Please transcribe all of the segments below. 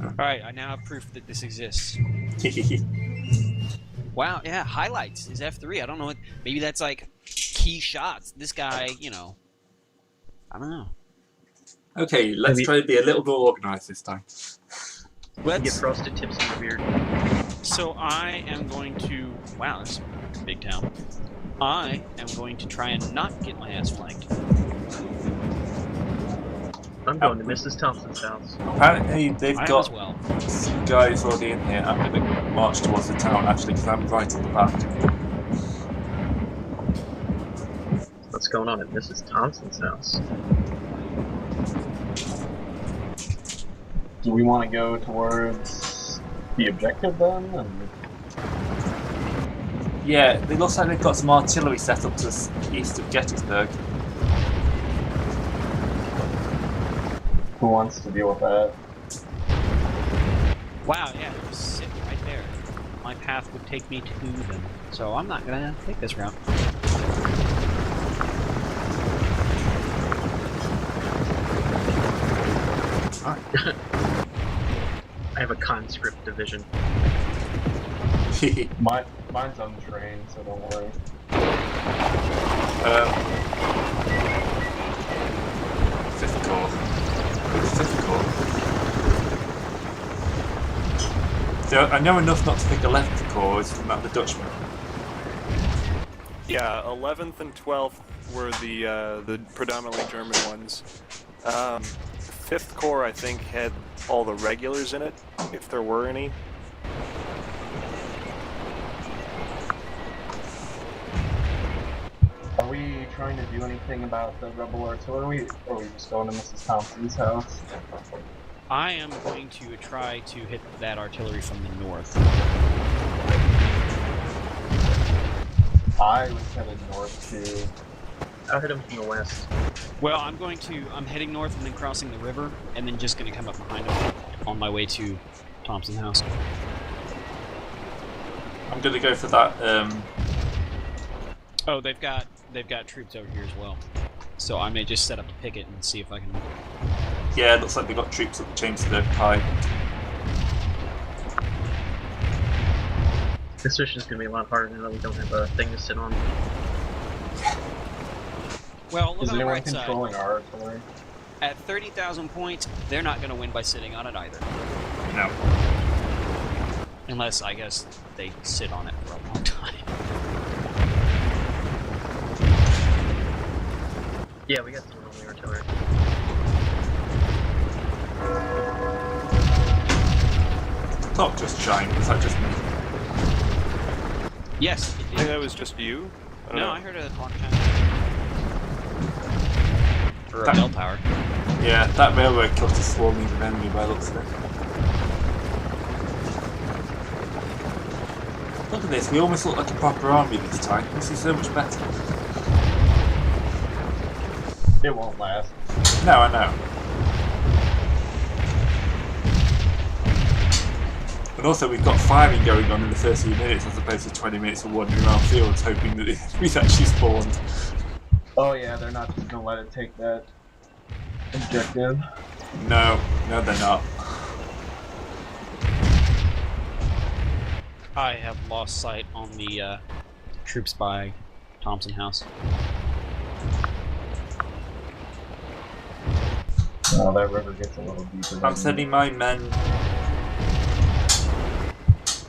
Alright, I now have proof that this exists. Wow, yeah, highlights is F3. I don't know what. Maybe that's like key shots. This guy, you know. I don't know. Okay, let's try to be a little more organised this time. Get frosted tips in the beard. So I am going to. Wow, this is a big town. I am going to try and not get my ass flanked. I'm going to Mrs. Thompson's house. Apparently, they've I am got as well. some guys already in here. I'm going to march towards the town actually because I'm right at the back. What's going on at Mrs. Thompson's house? Do we want to go towards the objective then? Yeah, it looks like they've got some artillery set up to the east of Gettysburg. Who wants to deal with that? Wow, yeah, they're sitting right there. My path would take me to them, so I'm not gonna take this route. I have a conscript division. Mine's untrained, so don't worry. Fifth Corps. Fifth Corps. So I know enough not to pick 11th Corps, isn't that the Dutchman? Yeah, 11th and 12th were the predominantly German ones. 5th Corps, I think, had all the regulars in it, if there were any. Are we trying to do anything about the rebel artillery, or are we just going to Mrs. Thompson's house? I am going to try to hit that artillery from the north. I was headed north to... I'll hit him from the west. Well, I'm heading north and then crossing the river, and then just gonna come up behind him on my way to Thompson's house. I'm going to go for that. Oh, they've got troops over here as well. So I may just set up a picket and see if I can. Yeah, it looks like they've got troops at the Chambersburg Pike. This mission's gonna be a lot harder now that we don't have a thing to sit on. Well, look Is on the anyone right side. controlling our artillery? At 30,000 points, they're not going to win by sitting on it either. No. Unless, I guess, they sit on it for a long time. Yeah, we got some only artillery. Not just shine, is that just me? Yes, it I think did. that was just you? No, I heard a clock chime. Or a That- bell tower. Yeah, that railroad killed a swarm of enemy by the looks of it. Look at this, we almost look like a proper army this time. This is so much better. It won't last. No, I know. And also we've got firing going on in the first few minutes as opposed to 20 minutes of wandering around fields hoping that we've actually spawned. Oh yeah, they're not just gonna let it take that objective. No, they're not. I have lost sight on the troops by Thompson House. Oh, that river gets a little deeper. I'm sending my men.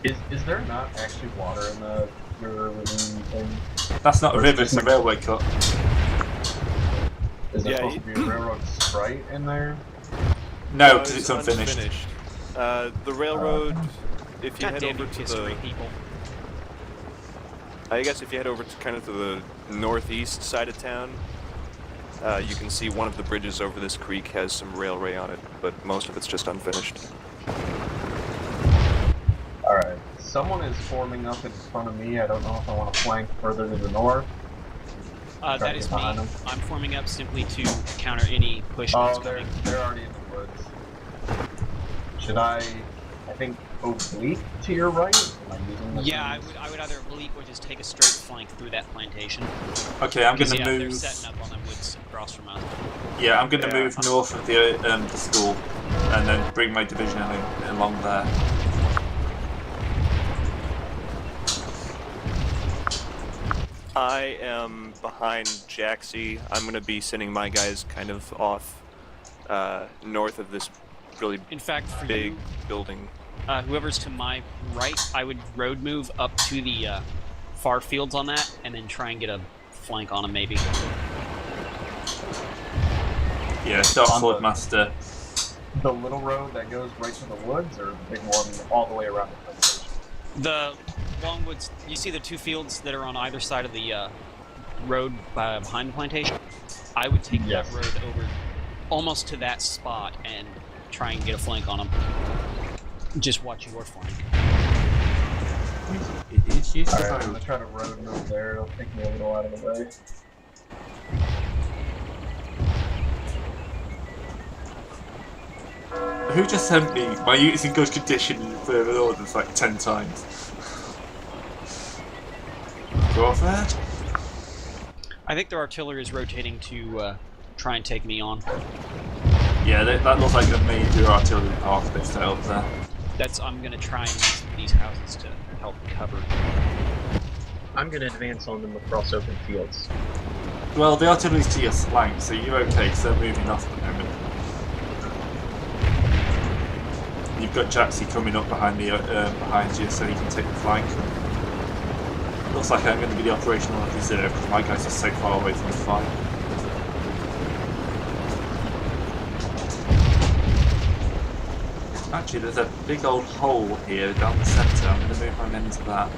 Is there not actually water in the river within thing? That's not a Or river, it's it's a railway cut. Is there Yeah, supposed to be a railroad sprite in there? No, because it's unfinished. The railroad, if you God head damn over you, to history the... people. I guess if you head over to kind of to the northeast side of town, you can see one of the bridges over this creek has some railway on it, but most of it's just unfinished. Alright. Someone is forming up in front of me. I don't know if I want to flank further to the north. That is me. behind them. I'm forming up simply to counter any push that's Oh, coming. they're already in the woods. Should I think, oblique to your right? Am I using the Yeah, things? I would either oblique or just take a straight flank through that plantation. Okay, I'm 'Cause, gonna They're move. setting up on the woods across from us. Yeah, I'm gonna Yeah. move north of the school. and then bring my division along there. I am behind Jaxie. I'm going to be sending my guys kind of off north of this really In fact, for big you, building. whoever's to my right, I would road move up to the far fields on that, and then try and get a flank on them, maybe. Yeah, Dark Sword Master. The little road that goes right to the woods, or the big one all the way around the plantation? The Longwoods, you see the two fields that are on either side of the road behind the plantation? I would take Yes. that road over almost to that spot and try and get a flank on them. Just watch your flank. It's used Alright, I'm to gonna try to road move there. It'll take me a little out of the way. Who just sent me my units in good condition in further orders like 10 times? Crawford? I think their artillery is rotating to try and take me on. Yeah, that looks like a major artillery park they set up there. I'm gonna try and use these houses to help cover. I'm gonna advance on them across open fields. Well, the artillery's to your flank, so you're okay, because they're moving off at the moment. You've got Jaxie coming up behind you, so you can take the flank. Looks like I'm going to be the operational reserve, because my guys are so far away from the fight. Actually, there's a big old hole here down the centre. I'm going to move my men into that.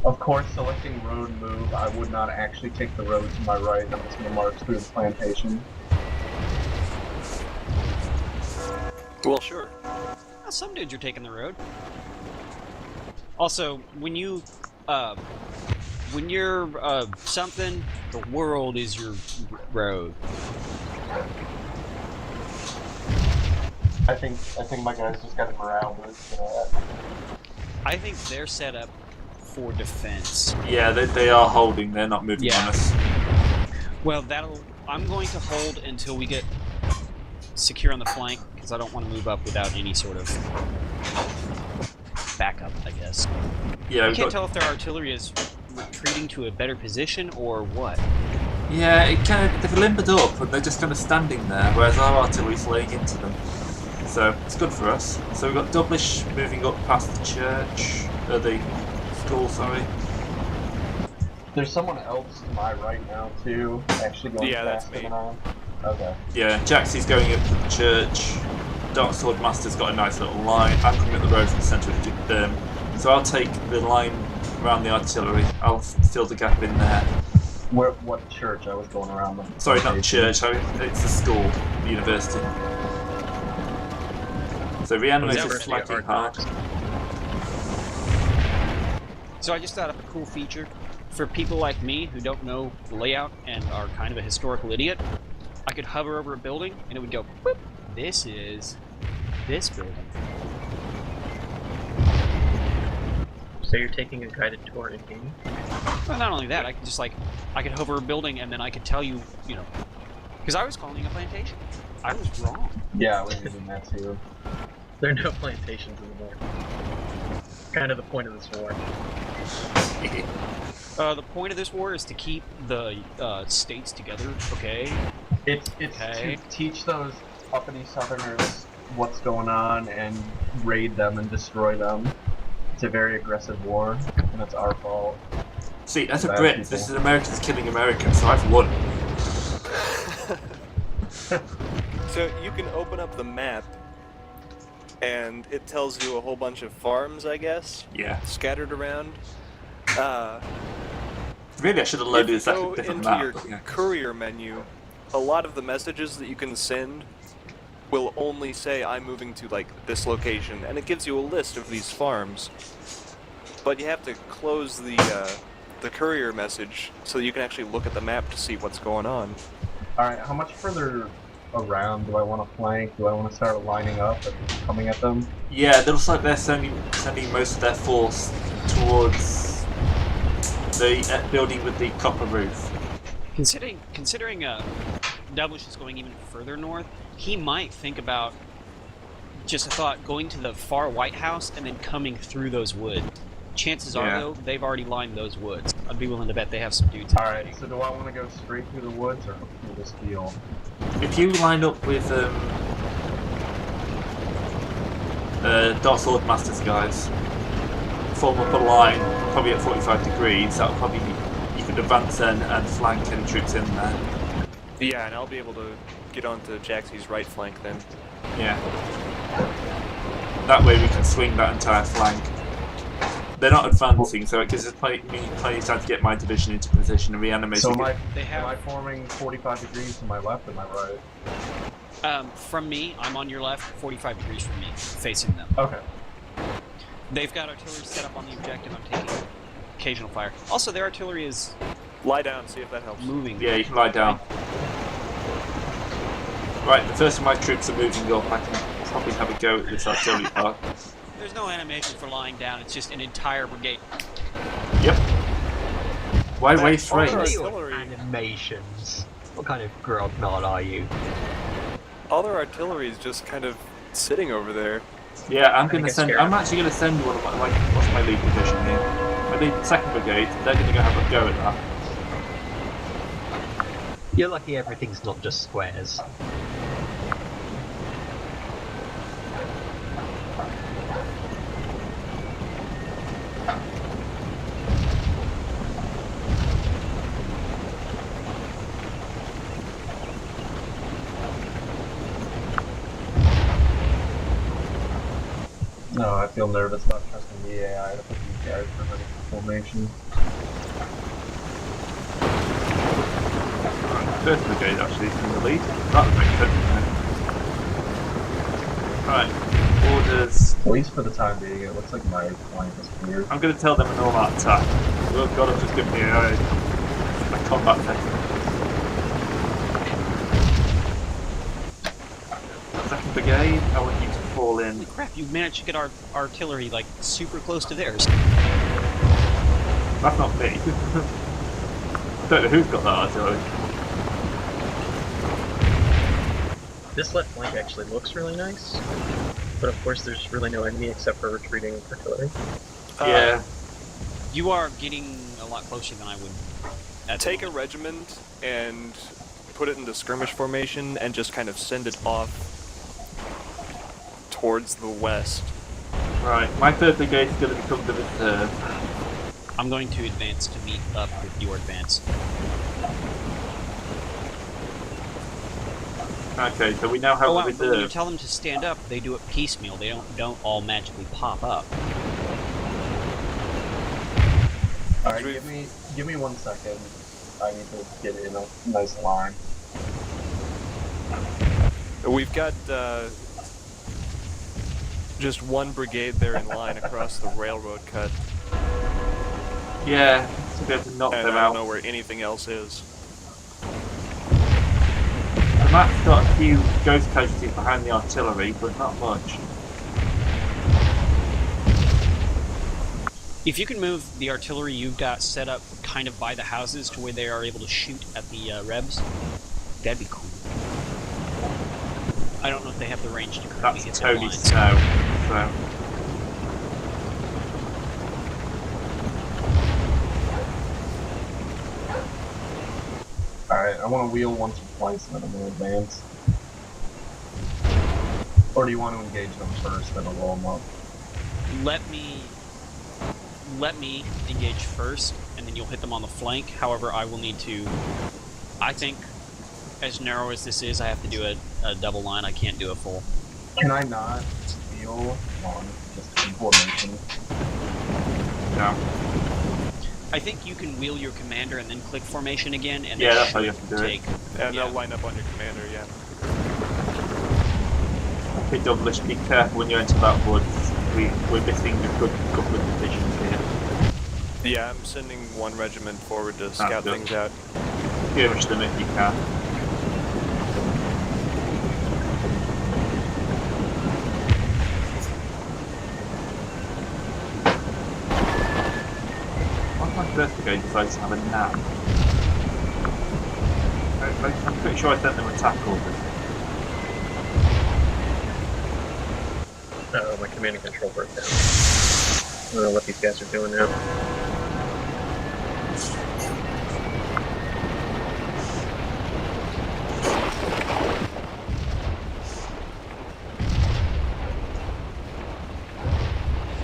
Of course, selecting road move, I would not actually take the road to my right. I'm just gonna march through the plantation. Well, sure. Well, some dudes are taking the road. Also, when you're something, the world is your road. I think my guys just got a morale boost. I think they're set up for defense. Yeah, they are holding. They're not moving on us. Well, I'm going to hold until we get secure on the flank, because I don't want to move up without any sort of backup, I guess. Yeah, I can't tell if their artillery is retreating to a better position or what. Yeah, they've limbered up and they're just kind of standing there, whereas our artillery's laying into them. So it's good for us. So we've got Dublish moving up past the church, the school, sorry. There's someone else to my right now too, actually going that's faster me. than I am. Okay. Yeah, Jaxie's going up to the church. Dark Sword Master's got a nice little line. I'm coming up the road from the centre of the so I'll take the line around the artillery. I'll fill the gap in there. What church? I was going around them. Sorry, not the church. It's the school, the university. So reanimated Never flanking hard hard. knocks. So I just thought of a cool feature for people like me who don't know the layout and are kind of a historical idiot. I could hover over a building and it would go, whoop, this is this building. So you're taking a guided tour in game? Well, not only that, I could just I could hover a building and then I could tell you, because I was calling it a plantation. I was wrong. Yeah, I was using that too. There are no plantations anymore. Kind of the point of this war. The point of this war is to keep the states together, okay? It's Okay. to teach those uppity Southerners what's going on and raid them and destroy them. It's a very aggressive war, and it's our fault. See, as a Bad Brit, people. this is Americans killing Americans, so I've won. So you can open up the map, and it tells you a whole bunch of farms, I guess, Yeah. scattered around. Really, I should have If loaded you this at go a different into map. your but yeah. courier menu, a lot of the messages that you can send will only say, I'm moving to, this location, and it gives you a list of these farms. But you have to close the courier message so that you can actually look at the map to see what's going on. Alright, how much further around do I want to flank? Do I want to start lining up and coming at them? Yeah, it looks like they're sending most of their force towards the building with the copper roof. Considering Douglas is going even further north, he might think about, just a thought, going to the far White House and then coming through those woods. Chances are, Yeah. though, they've already lined those woods. I'd be willing to bet they have some dudes. Alright, so do I want to go straight through the woods or through this field? If you line up with Dark Sword Masters guys, form up a line, probably at 45 degrees, that'll probably, you could advance and flank any troops in there. Yeah, and I'll be able to get onto Jaxie's right flank then. Yeah. That way we can swing that entire flank. They're not advancing, so it gives us plenty of time to get my division into position and reanimate. So it. am I forming 45 degrees to my left or my right? From me, I'm on your left, 45 degrees from me, facing them. Okay. They've got artillery set up on the objective. I'm taking occasional fire. Also, their artillery is Lie down, see if that helps. moving. Yeah, you can lie down. Right, the first of my troops are moving up. I can probably have a go at this artillery part. There's no animation for lying down. It's just an entire brigade. Yep. Why waste All range? their What are your artillery, animations? What kind of grognard are you? all their artillery is just kind of sitting over there. Yeah, I'm think gonna it's send. scary. I'm actually gonna send one of my what's my lead division here? My lead 2nd Brigade. They're gonna go have a go at that. You're lucky everything's not just squares. No, I feel nervous about trusting the AI to put these guys in ready for formation. 1st Brigade actually is in the lead. That makes sense, doesn't it? Right. Orders. At least for the time being, it looks like my flank is clear. I'm gonna tell them an all-out attack. Oh god, I've just given me a combat test. 2nd Brigade, I want you to fall in. Holy crap, you managed to get our artillery, like, super close to theirs. That's not me. Don't know who's got that artillery. This left flank actually looks really nice, but of course there's really no enemy except for retreating artillery. Yeah. You are getting a lot closer than I would. At the Take a moment. regiment and put it into skirmish formation and just kind of send it off towards the west. Right, my 3rd Brigade is going to become the reserve. I'm going to advance to meet up with your advance. Okay, so we now have Oh, a wow, but when you reserve. tell them to stand up, they do it piecemeal. They don't all magically pop up. Alright, give me 1 second. I need to get in a nice line. We've got just one brigade there in line across the railroad cut, Yeah, to be able to knock and them I out. don't know where anything else is. The map's got a few ghost casualties behind the artillery, but not much. If you can move the artillery you've got set up kind of by the houses to where they are able to shoot at the Rebs, that'd be cool. I don't know if they have the range to currently hit That's their Tony lines. Snow. So. Alright, I want to wheel once or twice and then I'm going to advance. Or do you want to engage them first, then I'll roll them up? Let me engage first, and then you'll hit them on the flank. However, I will need to. I think, as narrow as this is, I have to do a double line. I can't do a full. Can I not wheel on just in formation? No. I think you can wheel your commander and then click formation again, and Yeah, then that's how you have to do it. take. And Yeah. they'll line up on your commander, yeah. Okay, Douglas, be careful when you enter that woods. We're missing a good couple of divisions here. Yeah, I'm sending one regiment forward to scout good. things out. Skirmish them if you can. Why my 1st Brigade decides to have a nap? I'm pretty sure I sent them attack orders. My command and control broke down. I don't know what these guys are doing now.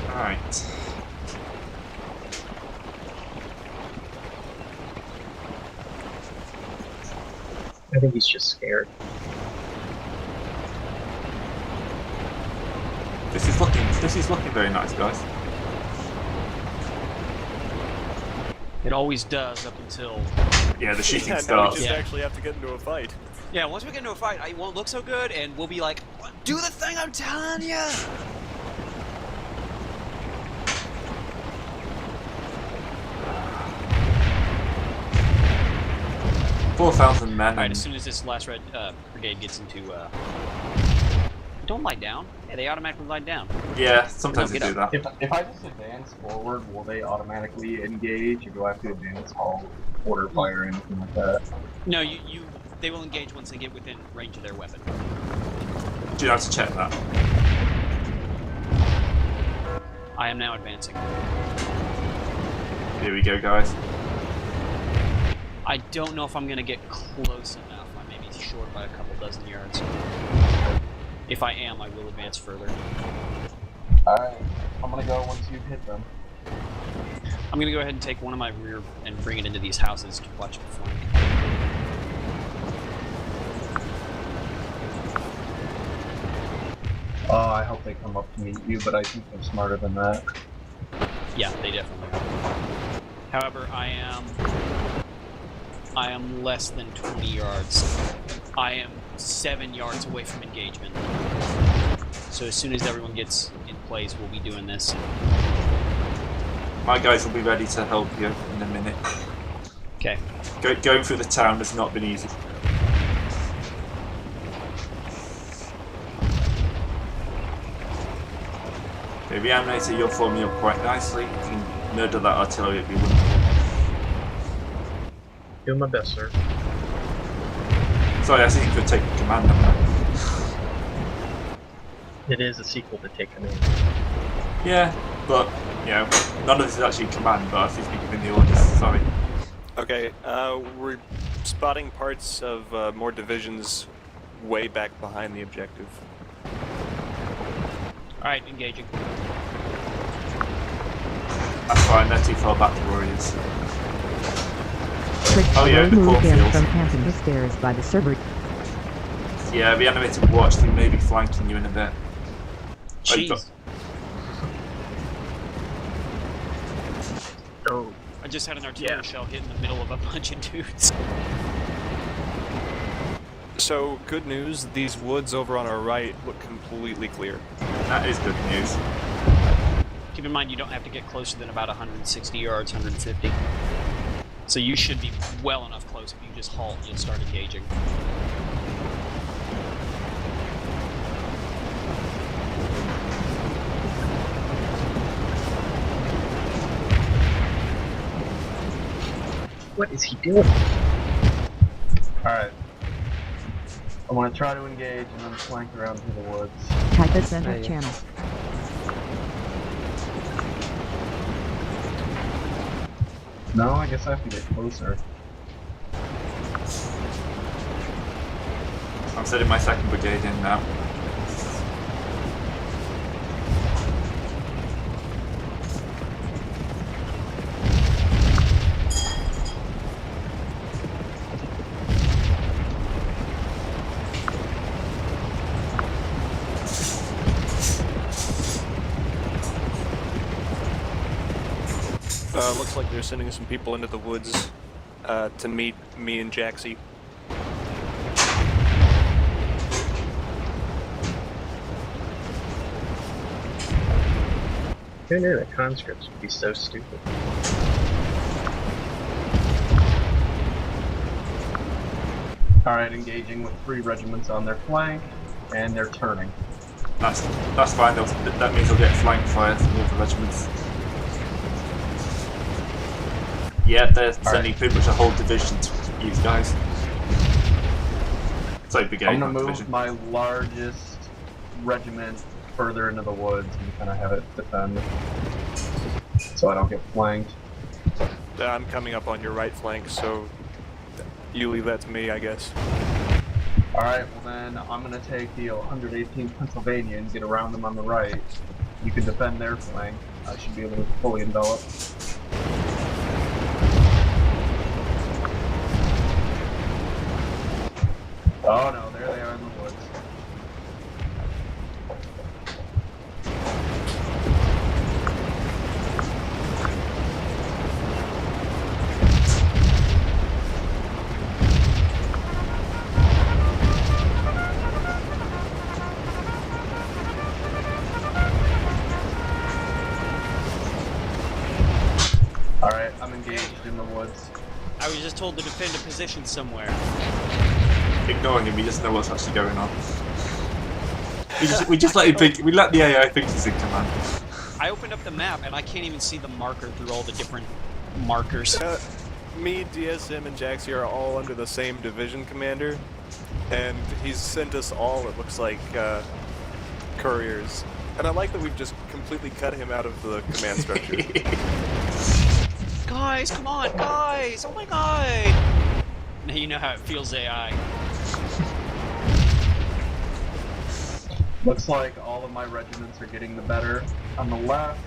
Alright. I think he's just scared. This is looking very nice, guys. It always does up until... Yeah, the shooting Yeah, now we starts. just Yeah. actually have to get into a fight. Yeah, once we get into a fight, it won't look so good, and we'll be like, do the thing I'm telling you! 4,000 men. Alright, And as soon as this last red brigade gets into... Don't lie down. Yeah, they automatically lie down. yeah, sometimes they Get do up. that. If I just advance forward, will they automatically engage, or do I have to advance all order fire or anything like that? No, they will engage once they get within range of their weapon. Do you have to check that? I am now advancing. Here we go, guys. I don't know if I'm going to get close enough. I may be short by a couple dozen yards. If I am, I will advance further. Alright, I'm gonna go once you've hit them. I'm going to go ahead and take one of my rear and bring it into these houses to watch the flank. I hope they come up to meet you, but I think they're smarter than that. Yeah, they definitely are. However, I am less than 20 yards. I am 7 yards away from engagement. So as soon as everyone gets in place, we'll be doing this. My guys will be ready to help you in a minute. Okay. Going through the town has not been easy. Okay, Reanimator, you're forming up quite nicely. You can murder that artillery if you want. Doing my best, sir. Sorry, I think you could take command on that. It is a sequel to Take Command. Yeah, but, you know, none of this is actually command, but I think you giving the orders. Sorry. Okay, we're spotting parts of more divisions way back behind the objective. Alright, engaging. That's fine, they're too far back, the Warriors. Trick Oh, yeah, the move them cornfields. from camping the stairs by the server. Yeah, Reanimator watch, they may be flanking you in a bit. Jeez. Oh, I just had an artillery Yeah. shell hit in the middle of a bunch of dudes. So, good news, these woods over on our right look completely clear. That is good news. Keep in mind, you don't have to get closer than about 160 yards, 150. So you should be well enough close. If you just halt, you'll start engaging. what is he doing? Alright. I want to try to engage and then flank around through the woods. Type a center channel. No, I guess I have to get closer. I'm sending my second brigade in now. Looks like they're sending some people into the woods to meet me and Jaxie. Who knew that conscripts would be so stupid? Alright, engaging with 3 regiments on their flank, and they're turning. That's fine, that means they'll get flank fire from the other regiments. Yeah, they're sending pretty much a whole division to you guys. Sorry, brigade, I'm gonna not move division. my largest regiment further into the woods and kind of have it defend, so I don't get flanked. I'm coming up on your right flank, so you leave that to me, I guess. Alright, well then I'm gonna take the 118th Pennsylvania and get around them on the right. You can defend their flank. I should be able to fully envelop. Oh no, there they are in the woods. Alright, I'm engaged in the woods. I was just told to defend a position somewhere. Ignoring him, we just know what's actually going on. We just let him think. We let the AI think he's in command. I opened up the map and I can't even see the marker through all the different markers. Me, DSM, and Jaxie are all under the same division commander, and he's sent us all, it looks like, couriers. And I like that we've just completely cut him out of the command structure. Guys, come on, guys! Oh my god! Now you know how it feels, AI. Looks like all of my regiments are getting the better. On the left,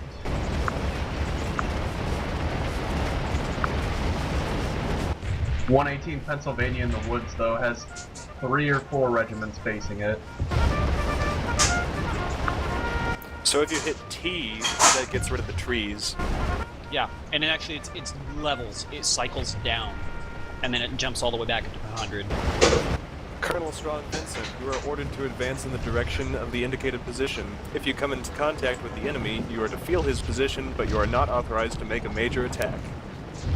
.118 Pennsylvania in the woods, though, has 3 or 4 regiments facing it. So if you hit T, that gets rid of the trees. Yeah, and then actually it's levels. It cycles down, and then it jumps all the way back up to 100. Colonel Strong Vincent, you are ordered to advance in the direction of the indicated position. If you come into contact with the enemy, you are to feel his position, but you are not authorized to make a major attack.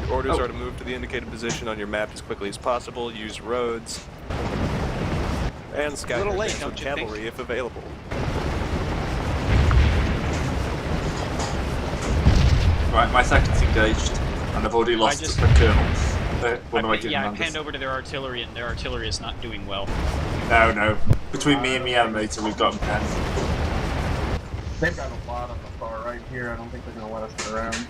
Your orders are to move to the indicated position on your map as quickly as possible, use roads, and scout Little your late, things with don't you think? cavalry if available. Right, my second's engaged, and I've already lost just- the colonel. One of my I commanders. panned over to their artillery, and their artillery is not doing well. No. Between me and the animator, we've got them penned. They've got a lot on the far right here. I don't think they're going to let us get around.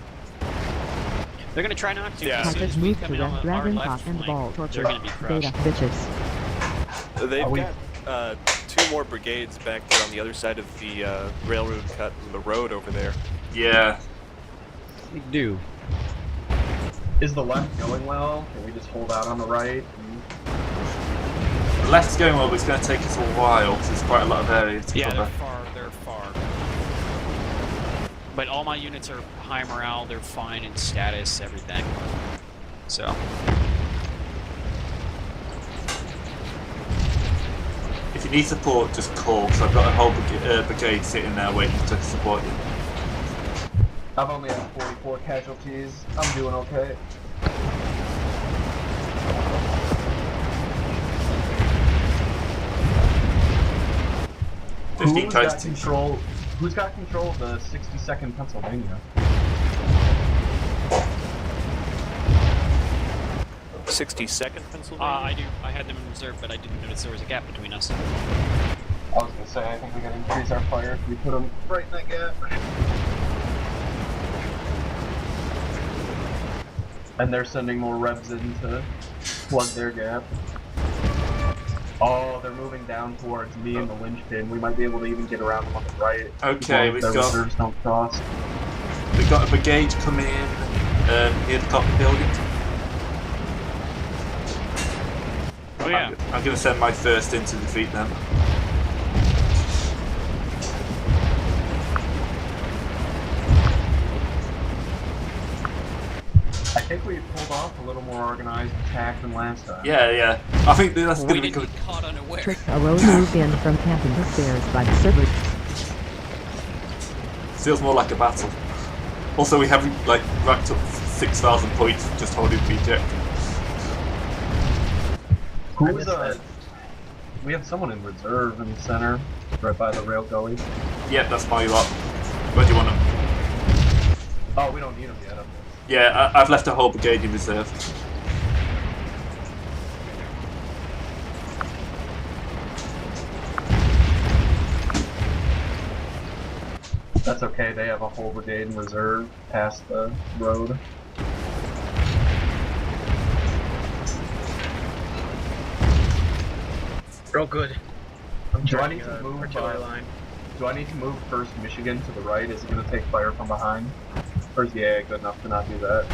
They're gonna try not to. Yeah. As I soon as just we moved come to in the on our Dragon left Cock and flank, Ball they're Torture. gonna be crushed. Beta bitches. They've Are we- got 2 more brigades back there on the other side of the railroad cut, the road over there. Yeah. They do. Is the left going well? Can we just hold out on the right? The left's going well, but it's going to take us a while, because there's quite a lot of area to Yeah, cover. they're far. But all my units are high morale, they're fine in status, everything. So. If you need support, just call, because I've got a whole brigade sitting there waiting to support you. I've only had 44 casualties. I'm doing okay. Who's got casualties. control? Who's got control of the 62nd Pennsylvania? 62nd Pennsylvania? I do. I had them in reserve, but I didn't notice there was a gap between us. I was gonna say, I think we gotta increase our fire if we put them right in that gap. And they're sending more revs in to plug their gap. Oh, they're moving down towards me and the linchpin. We might be able to even get around them on the right. Okay, as long as their reserves don't cross. We've got a brigade coming in near the copper building. Oh yeah. I'm going to send my first in to defeat them. I think we pulled off a little more organized attack than last time. Yeah. I think that's We going to be didn't good. get caught unaware. Trick a road moved in from camping the stairs by the server. Feels more like a battle. Also, we haven't like racked up 6,000 points just holding the objective. Who's we have someone in reserve in the center, right by the rail gully. Yeah, that's my lot. Where do you want them? Oh, we don't need them yet. Yeah, I've left a whole brigade in reserve. That's okay, they have a whole brigade in reserve past the road. Oh, good. I'm Do I charging need to move, artillery line. Do I need to move 1st Michigan to the right? Is it going to take fire from behind? Or is the AA good enough to not do that?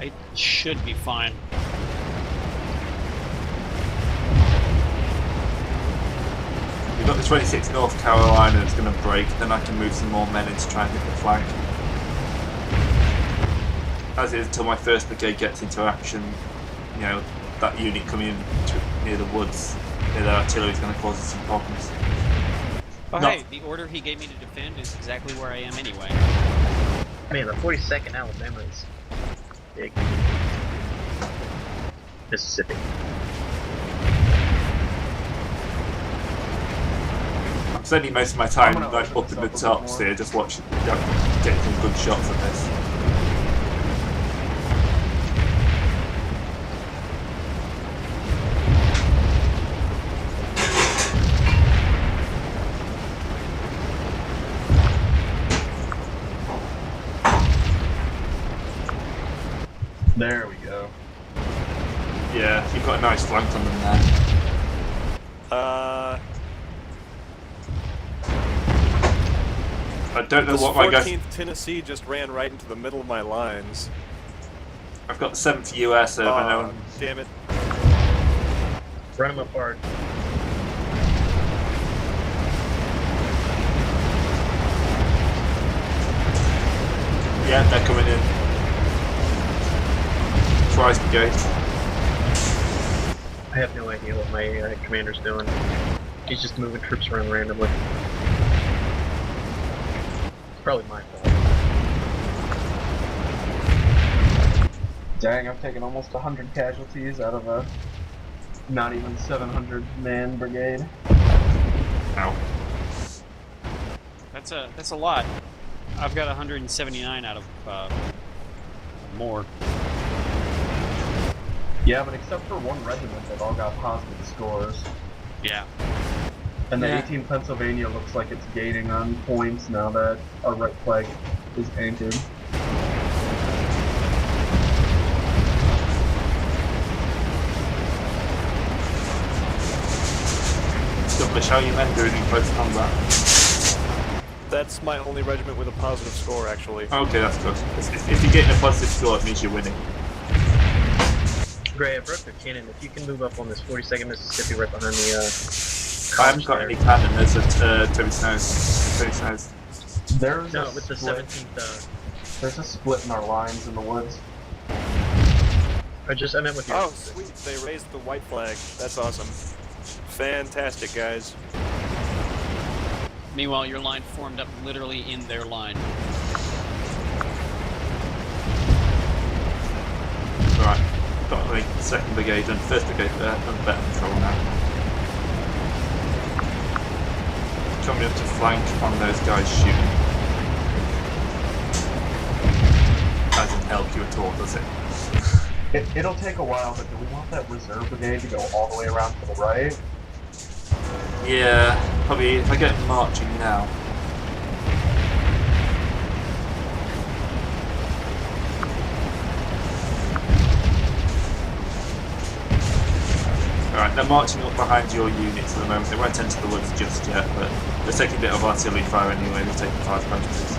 It should be fine. We've got the 26th North Carolina that's going to break, then I can move some more men in to try and hit the flank. As is until my 1st Brigade gets into action, you know, that unit coming in near the woods, near the artillery is going to cause us some problems. Oh, No. hey, the order he gave me to defend is exactly where I am anyway. Man, the 42nd Alabama is big. Mississippi. I'm spending most of my time I'm gonna like open up in the this up a bit tops more. here, just watching, getting some good shots at this. There we go. Yeah, you've got a nice flank on them there. I don't know This what my guys. 14th Tennessee just ran right into the middle of my lines. I've got 7th US over. I know. Damn it. Run them apart. Yeah, they're coming in. Twice Brigade. I have no idea what my commander's doing. He's just moving troops around randomly. It's probably my fault. Dang, I've taken almost 100 casualties out of a not even 700 man brigade. Ow. That's a lot. I've got 179 out of more. Yeah, but except for one regiment, they've all got positive scores. Yeah. And the Yeah. 18th Pennsylvania looks like it's gaining on points now that our right flag is painted. Douglas, how are you men doing in close combat? That's my only regiment with a positive score, actually. Okay, that's good. If you're getting a positive score, it means you're winning. Gray, I broke the cannon. If you can move up on this 42nd Mississippi right behind the I haven't got there. any cannon. There's a Toby Snow's. Toby Snow's. There's No, a with the split. 17th. There's a split in our lines in the woods. I meant with your. Oh, sweet. They raised the white flag. That's awesome. Fantastic, guys. Meanwhile, your line formed up literally in their line. Right. Got the 2nd Brigade and 1st Brigade there under better control now. Coming up to flank on those guys shooting. That doesn't help you at all, does it? It'll take a while, but do we want that reserve brigade to go all the way around to the right? Yeah, probably if I get marching now. Alright, they're marching up behind your units at the moment. They won't enter the woods just yet, but they're taking a bit of artillery fire anyway. They've taken 5 casualties.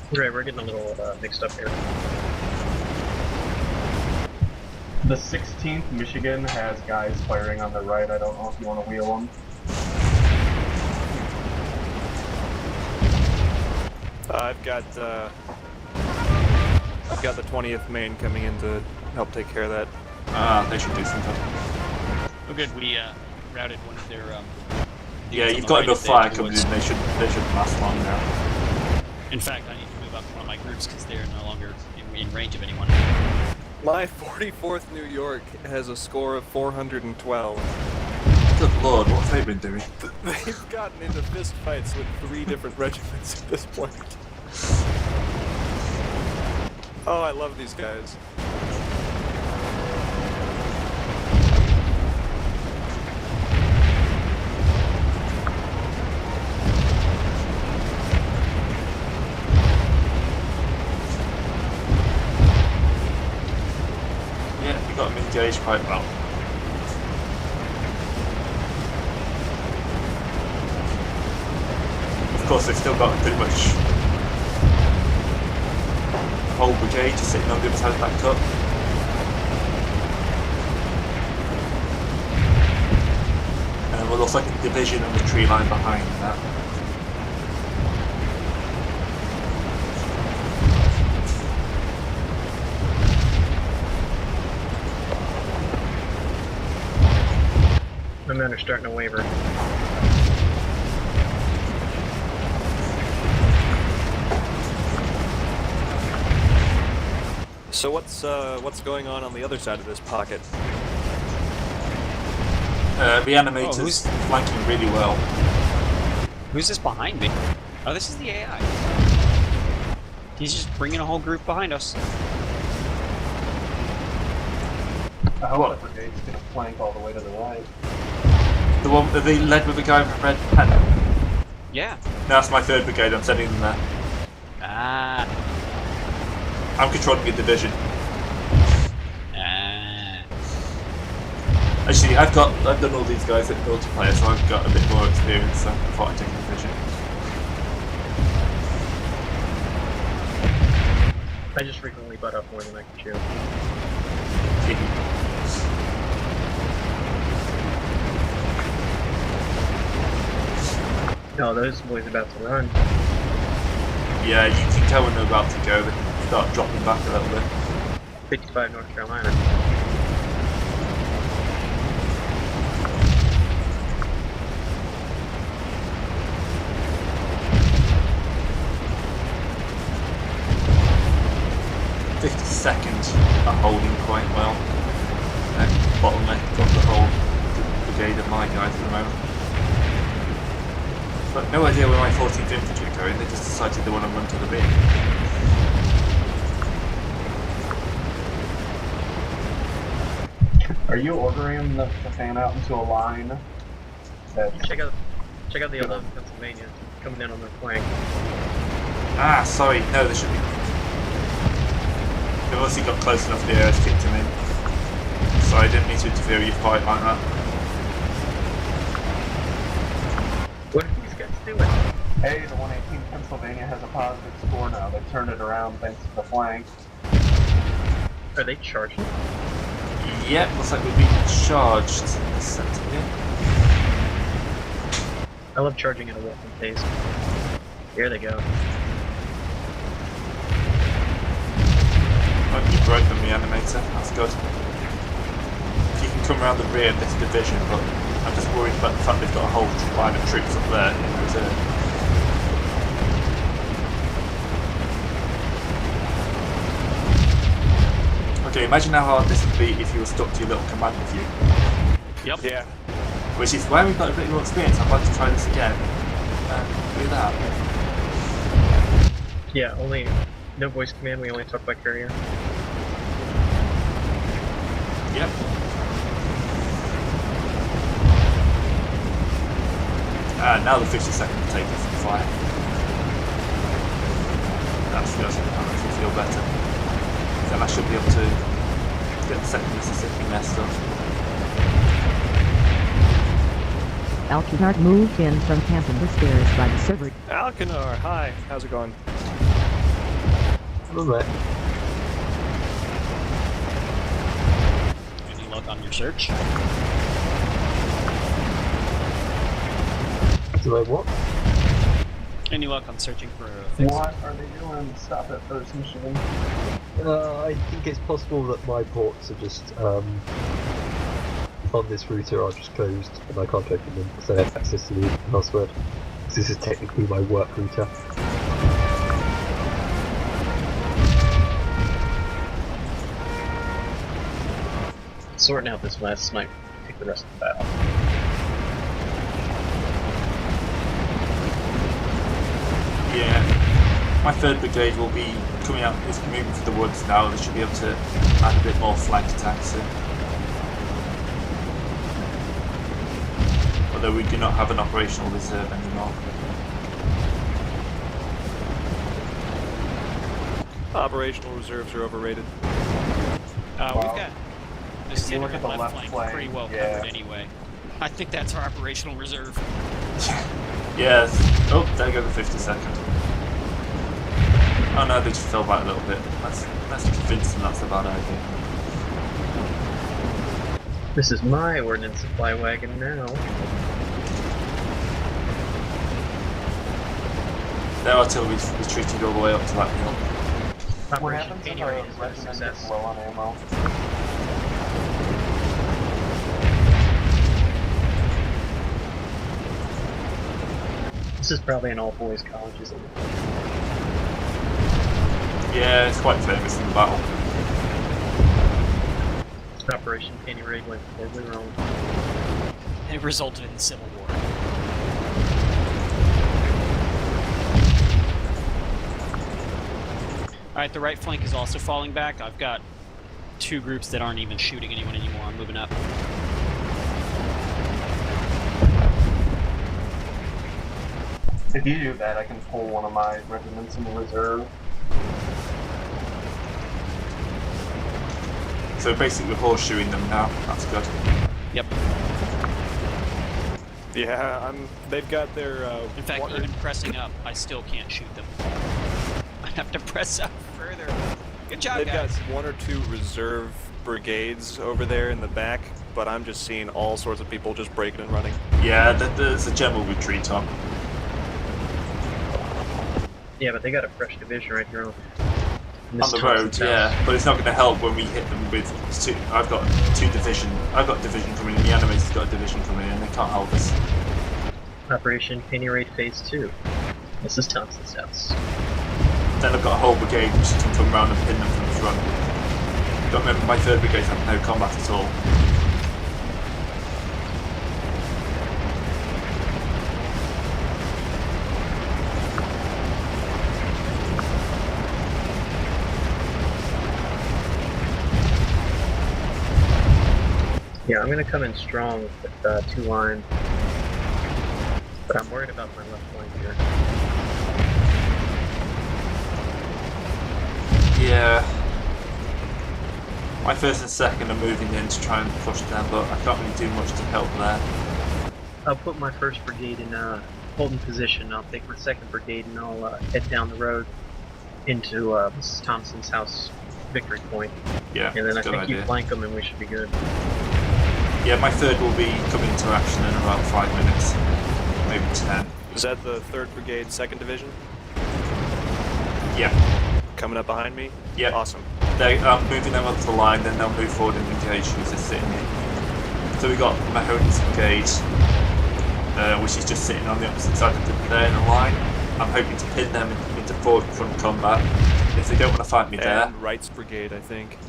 So. Gray, we're getting a little mixed up here. The 16th Michigan has guys firing on the right. I don't know if you want to wheel them. I've got the 20th Maine coming in to help take care of that. They should do something. Oh, good. We routed one of their. Yeah, units on you've the got right enough at the fire edge of the coming woods. in. They should last long now. In fact, I need to move up one of my groups because they're no longer in range of anyone. My 44th New York has a score of 412. Good lord, what have they been doing? They've gotten into fist fights with 3 different regiments at this point. Oh, I love these guys. We got them engaged quite well. Of course, they've still got pretty much the whole brigade just sitting on the other side backed up. And we'll also like a division on the tree line behind that. My men are starting to waver. So what's going on the other side of this pocket? Reanimator's who's- flanking really well. Who's this behind me? Oh, this is the AI. He's just bringing a whole group behind us. I hope the brigade's gonna flank all the way to the right. The one that they led with the guy with a red pen. Yeah. No, that's my 3rd brigade, I'm sending them there. Ah. I'm controlling a division. Ah. Actually, I've done all these guys at multiplayer, so I've got a bit more experience, so I thought I'd take a division. I just frequently butt up more than I can chew. No, those boys about to run. Yeah, you can tell when they're about to go, they start dropping back a little bit. 55 North Carolina. Are holding quite well. Bottleneck got the whole brigade of my guys at the moment. But no idea where my 14th infantry are going, they just decided they want to run to the rear. Are you ordering the fan out into a line? That Check out the 11th Pennsylvania coming in on their flank. Ah, sorry, no, they should be. They've obviously got close enough, the air's kicked him in. Sorry, I didn't mean to interfere with your fight like that. What are these guys doing? Hey, the 118 Pennsylvania has a positive score now. They turned it around thanks to the flank. Are they charging? Yep, looks like we're being charged. I love charging at a walking pace. Here they go. Oh, you broke the reanimator, that's good. You can come around the rear of this division, but I'm just worried about the fact they've got a whole line of troops up there in reserve. Okay, imagine how hard this would be if you were stuck to your little command view. Yep. Yeah. Which is where we've got a bit more experience. I'd like to try this again. Do that. Yeah, only no voice command, we only talk by courier. Yep. Now the 50-second will take us from fire. That feels feel better. Then I should be able to get the 2nd Mississippi messed up. Alcantara moved in from camping the stairs by the server. Alcanar, hi. How's it going? Alright. Any luck on your search? Do I what? Any luck on searching for a fix? What are they doing? Stop it, First Michigan. I think it's possible that my ports are just on this router are just closed and I can't open them because I have access to the password. This is technically my work router. Sorting out this last might take the rest of the battle. Yeah. My 3rd brigade will be coming out, it's moving through the woods now, they should be able to add a bit more flank attack soon. Although we do not have an operational reserve anymore. Operational reserves are overrated. We've got consider look at the left left flank flank, pretty well yeah. covered anyway. I think that's our operational reserve. Yes. Oh, there go the 52nd. Oh no, they just fell back a little bit. Let's convince them that's a bad idea. This is my ordnance supply wagon now. Their artillery's retreated all the way up to that hill. What Operation happens if Painting a Raid is a regiment gets success. low on ammo? This is probably an all-boys college, isn't it? Yeah, it's quite famous in the battle. Operation Painting Raid went horribly wrong. And it resulted in the Civil War. Alright, the right flank is also falling back. I've got 2 groups that aren't even shooting anyone anymore. I'm moving up. If you do that, I can pull one of my regiments in reserve. So basically, we're horseshoeing them now. That's good. Yep. Yeah, they've got their. In fact, water- even pressing up, I still can't shoot them. I have to press up further. Good job, They've got guys. 1 or 2 reserve brigades over there in the back, but I'm just seeing all sorts of people just breaking and running. Yeah, there's a general retreat on. Yeah, but they got a fresh division right here on On the road, yeah, but it's not going to help when we hit them with 2. I've got a division coming in. The enemy's got a division coming in. They can't help us. Operation Painting Raid Phase 2. This is Thompson's house. Then I've got a whole brigade which can come round and pin them from the front. Don't remember, my 3rd brigade had no combat at all. Yeah, I'm gonna come in strong with 2 line. But I'm worried about my left flank here. Yeah. My 1st and 2nd are moving in to try and push them, but I can't really do much to help there. I'll put my 1st brigade in holding position. I'll take my 2nd brigade and I'll head down the road into Mrs. Thompson's house victory point. Yeah, And then I it's a good think you idea. flank them and we should be good. Yeah, my 3rd will be coming into action in about 5 minutes. Maybe 10. Is that the 3rd Brigade, 2nd Division? Yeah. Coming up behind me? Yeah. Awesome. I'm moving them up the line, then they'll move forward and engage who's just sitting here. So we've got Mahoney's brigade, which is just sitting on the opposite side of the line. I'm hoping to pin them into forward front combat. If they don't want to fight me there. And Wright's Brigade, I think.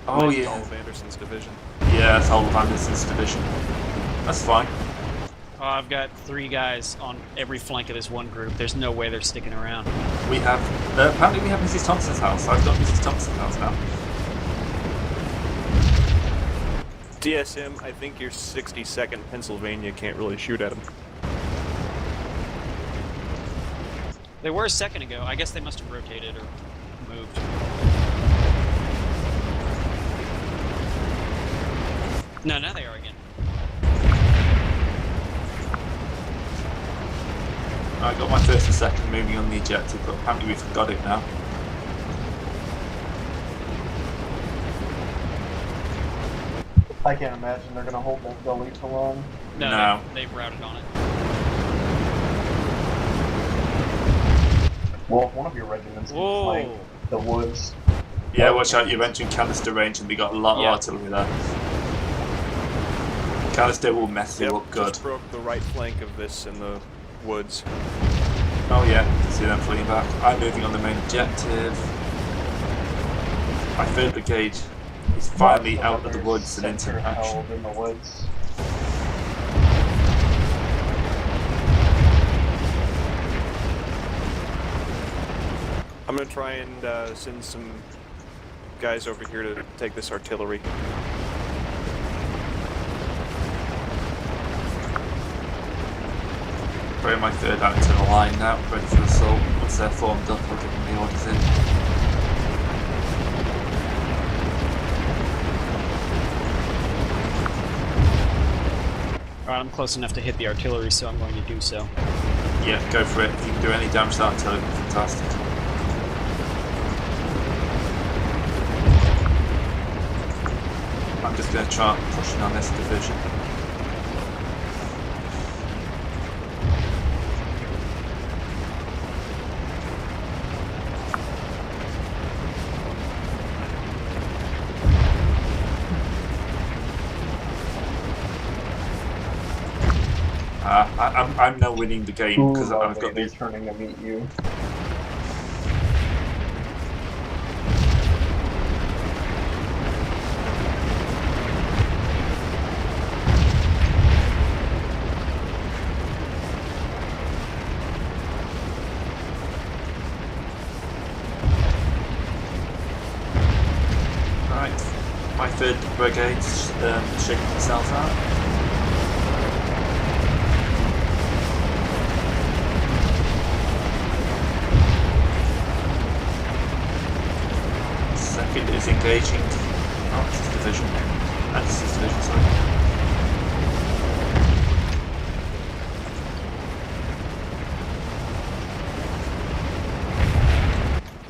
Oh Maybe yeah. All of Anderson's division. Yeah, it's all of Anderson's division. That's fine. Oh, I've got 3 guys on every flank of this one group. There's no way they're sticking around. We have, apparently we have Mrs. Thompson's house. I've got Mrs. Thompson's house now. DSM, I think your 62nd Pennsylvania can't really shoot at them. They were a second ago. I guess they must have rotated or moved. No, now they are again. I got my 1st and 2nd moving on the objective, but apparently we've got it now. I can't imagine they're gonna hold this gully for long. No. They've routed on it. Well, if one of your regiments can Whoa. flank the woods. Yeah, watch out, you mentioned canister range and we got a lot of artillery there. Canister will mess you up good. Just broke the right flank of this in the woods. Oh yeah, see them fleeing back. I'm moving on the main objective. My 3rd brigade is finally out of the woods and into action. Held in the woods. I'm gonna try and send some guys over here to take this artillery. Bring my 3rd out into the line now, ready for assault. Once they're formed up, I'll give them the orders in. Alright, I'm close enough to hit the artillery, so I'm going to do so. Yeah, go for it. If you can do any damage to that artillery, fantastic. I'm just going to try pushing on this division. I'm now winning the game because I've got they're these. turning to meet you. Right, my 3rd brigade's shaking itself out. Second is engaging. Oh, this is division. And this is division, sorry.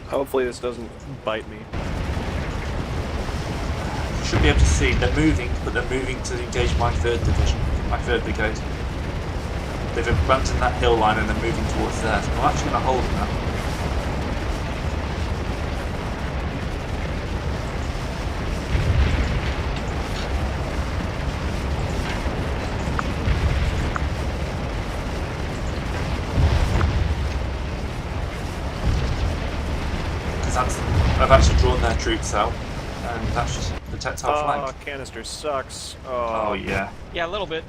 Hopefully this doesn't bite me. You should be able to see they're moving, but they're moving to engage my 3rd division, my 3rd brigade. They've abandoned that hill line and they're moving towards there. So I'm actually going to hold them now. I've actually drawn their troops out, and that's just protect our flank. Oh, canister sucks. Oh yeah. Yeah, a little bit.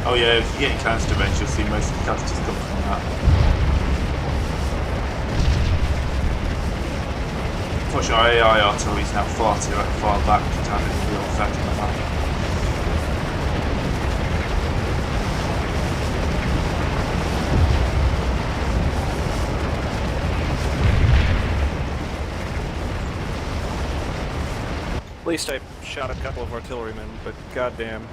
Oh yeah, if you get your canister range, you'll see most of the canisters come from that. Unfortunately, our AI artillery is now far back to have any real effect on the map. At least I shot a couple of artillerymen, but goddamn.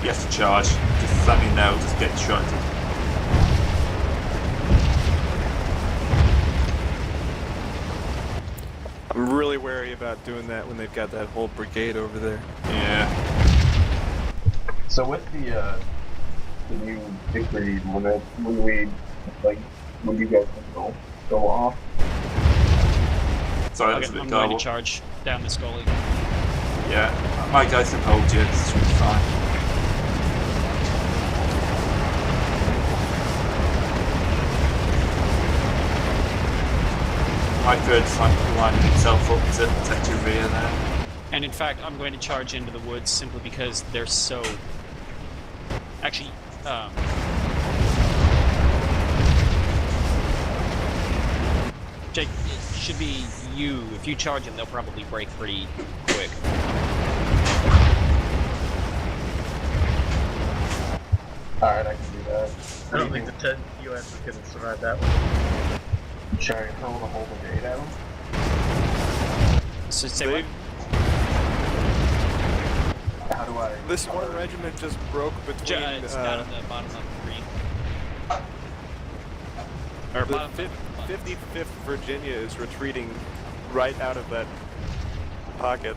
You have to charge. Just let me know, just get shot. I'm really wary about doing that when they've got that whole brigade over there. Yeah. So with the new victory limit, when you guys go off? Sorry, I'm that's a bit going garbled. to charge down this gully. Yeah, my guys can hold you, this should be fine. My 3rd flank lining itself up to protect your rear there. And in fact, I'm going to charge into the woods simply because they're so... Actually, Jake, it should be you. If you charge them, they'll probably break pretty quick. Alright, I can do that. I don't think the 10 US is going to survive that one. Should I throw the whole brigade at them? So say what? How do I... This one regiment just broke between It's down at the bottom of the green. Or the bottom 55th Virginia is retreating right out of that pocket.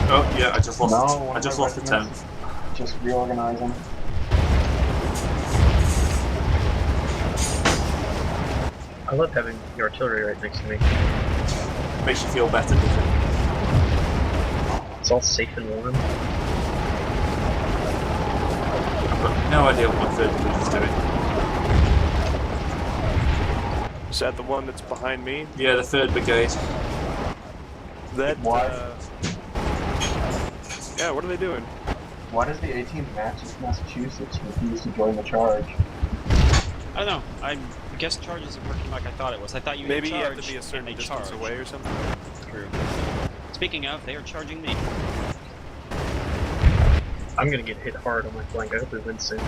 Oh yeah, I just lost. No, I just lost the 10th. Just reorganize them. I love having the artillery right next to me. Makes you feel better, doesn't it? It's all safe and warm. I've got no idea what my 3rd division is doing. Is that the one that's behind me? Yeah, the 3rd brigade. That, Why? Yeah, what are they doing? Why does the 18th Massachusetts refuse to join the charge? I don't know. I guess charge isn't working like I thought it was. I thought you Maybe hit you charge have to be a certain and they distance charge. away or something? True. Speaking of, they are charging me. I'm gonna get hit hard on my flank. I hope it wins soon.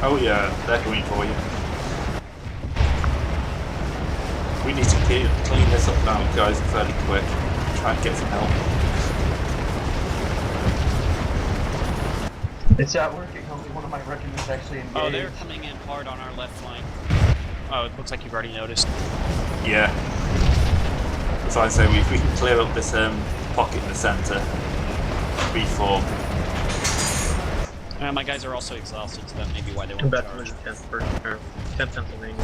Oh yeah, they're coming for you. We need to clean this up now, guys, fairly quick. Try and get some help. It's not working. Only one of my regiments actually engaged. Oh, they're coming in hard on our left flank. Oh, it looks like you've already noticed. Yeah. So I say, if we can clear up this pocket in the centre, reform. My guys are also exhausted, so that may be why they I'm won't about to charge. lose 10th Pennsylvania.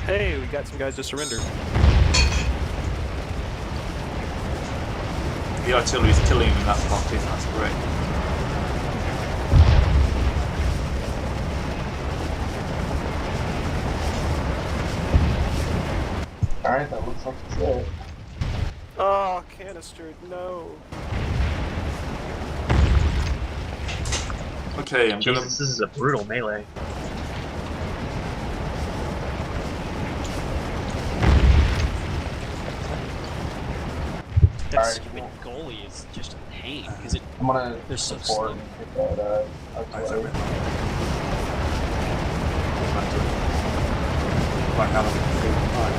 Hey, we got some guys to surrender. The artillery's killing him in that pocket, that's great. Alright, that looks like it's it. Oh, canister, no. Okay, I'm gonna... Jesus, this is a brutal melee. That Alright, stupid cool. goalie is just a pain, because I'm gonna they're so support slow. and get that artillery. Back out of the field. Right.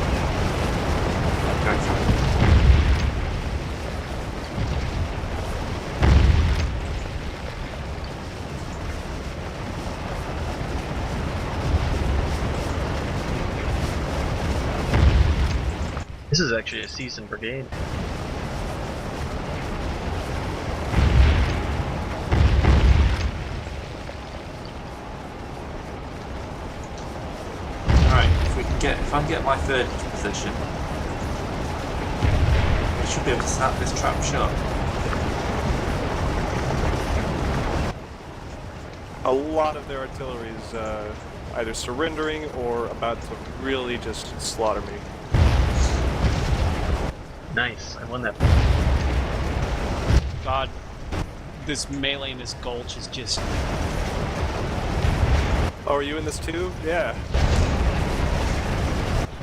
Okay. This is actually a seasoned brigade. Alright, if I can get my third position, we should be able to snap this trap shut. A lot of their artillery is either surrendering or about to really just slaughter me. Nice, I won that. God, this melee in this gulch is just... Oh, are you in this too? Yeah.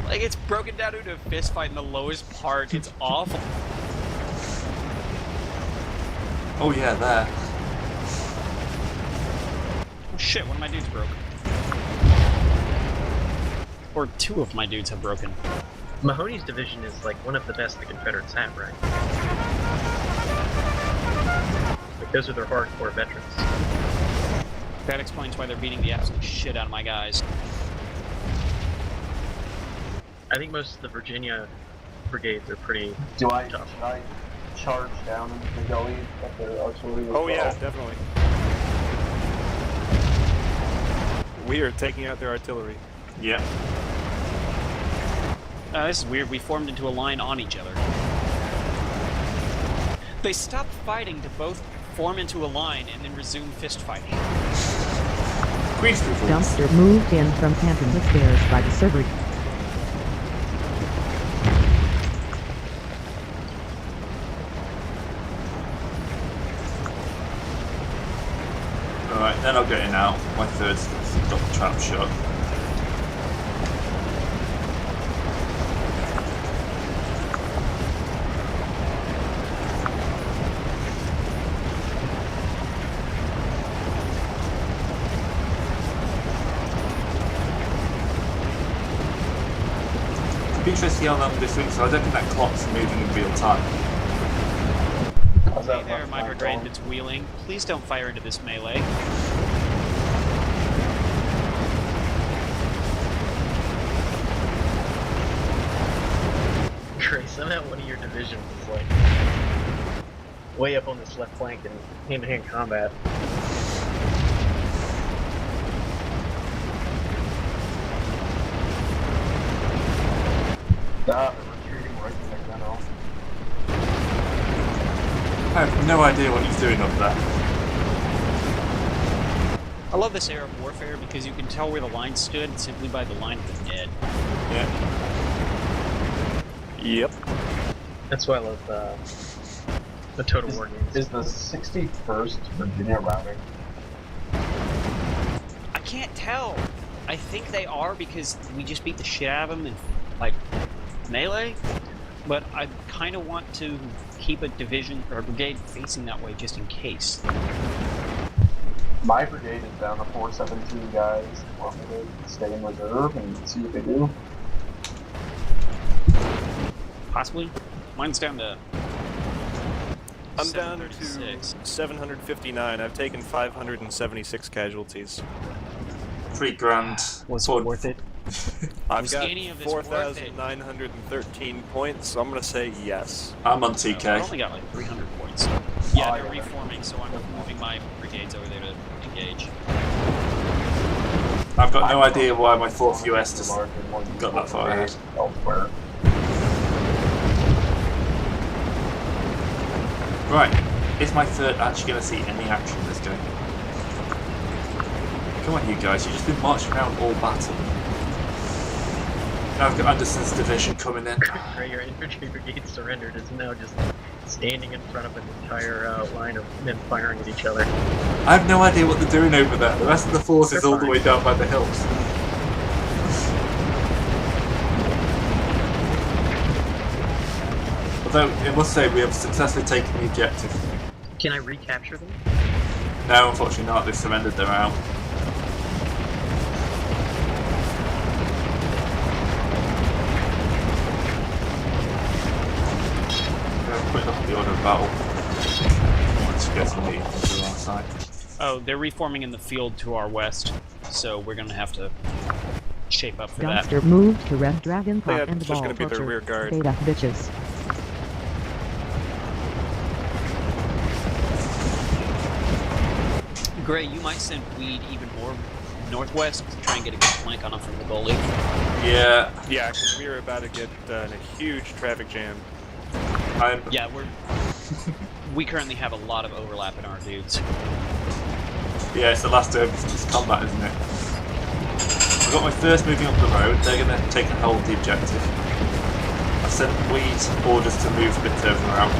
Like, it's broken down into a fist fight in the lowest part. It's awful. Oh yeah, there. Oh shit, one of my dudes broke. Or two of my dudes have broken. Mahoney's division is like one of the best the Confederates have, right? Like those are their hardcore veterans. That explains why they're beating the absolute shit out of my guys. I think most of the Virginia brigades are pretty Should I tough. charge down into the gully at their artillery? as Oh yeah, well? definitely. We are taking out their artillery. Yeah. This is weird. We formed into a line on each other. They stopped fighting to both form into a line and then resume fist fighting. Queensbury, please. Dumpster moved in from Canton to Stairs by the server. Alright, then I'll get in out. My third's got the trap shut. It'd be interesting on them this week, so I don't think that clock's moving in real time. How's Hey that there, left my flank brigade going? that's wheeling. Please don't fire into this melee. Trey, somehow one of your divisions is like way up on this left flank in hand-to-hand combat. Ah, they're retreating right to their general. I have no idea what he's doing up there. I love this era of warfare because you can tell where the line stood simply by the line of the dead. Yeah. Yep. That's why I love the Total War games. Is the 61st Virginia routing? I can't tell. I think they are because we just beat the shit out of them in, like, melee. But I kind of want to keep a division or a brigade facing that way just in case. My brigade is down to 417 guys. Want me to stay in reserve and see what they do? Possibly. Mine's down to. I'm down to 736. 759. I've taken 576 casualties. $3 grand. Was For- it worth it? I've Was got any of this worth it? 4,913 points, so I'm gonna say yes. I'm on I 2k. only got like 300 points. Yeah, Oh, they're yeah. reforming, so I'm moving my brigades over there to engage. I've got no idea why my 4th US just Larger, more got that far ahead. elsewhere. Right, is my 3rd actually going to see any action in this game? Come on, you guys, you've just been marching around all battle. Now I've got Anderson's division coming in. Gray, your infantry brigade surrendered is now just standing in front of an entire line of men firing at each other. I have no idea what they're doing over there. The rest of the force is They're all the fine. way down by the hills. Although, I must say, we have successfully taken the objective. Can I recapture them? No, unfortunately not. They've surrendered their out. Quick look at the order of battle. Let's go for the our side. Oh, they're reforming in the field to our west, so we're gonna have to shape up for that. Dumpster moved to Red Dragon Yeah, Pop and it's just Ball gonna be their Torture. rear guard. Beta bitches. Gray, you might send Weed even more northwest to try and get a good flank on them from the gully. Yeah, Yeah, because we were about to get in a huge traffic jam. I'm. Yeah, we currently have a lot of overlap in our dudes. Yeah, it's the last day of this combat, isn't it? I've got my first moving up the road. They're going to take and hold the objective. I've sent Weed orders to move a bit further out.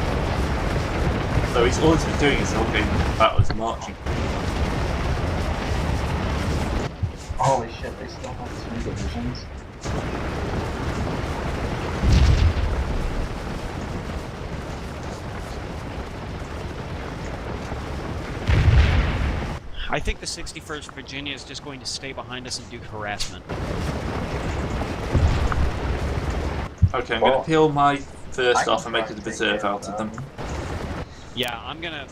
So all he's been doing is holding battles and marching. Holy shit, they still have 2 divisions. I think the 61st Virginia is just going to stay behind us and do harassment. Okay, I'm going to peel my I first can off and make try a to take reserve care out of them. Yeah, I'm gonna.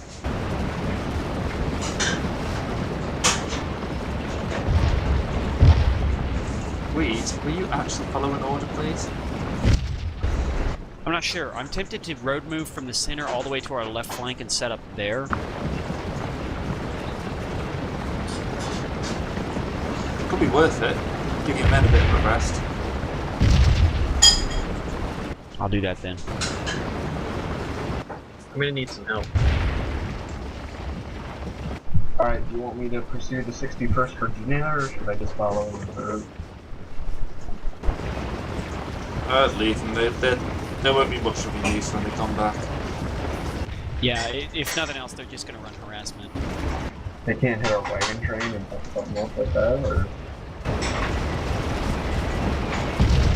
Weed, will you actually follow an order, please? I'm not sure. I'm tempted to road move from the center all the way to our left flank and set up there. Could be worth it. Give your men a bit of a rest. I'll do that then. I'm gonna need some help. Alright, do you want me to pursue the 61st Virginia, or should I just follow reserve? Leave them. There won't be much of a use when they come back. Yeah, if nothing else, they're just gonna run harassment. They can't hit our wagon train and something else like that, or?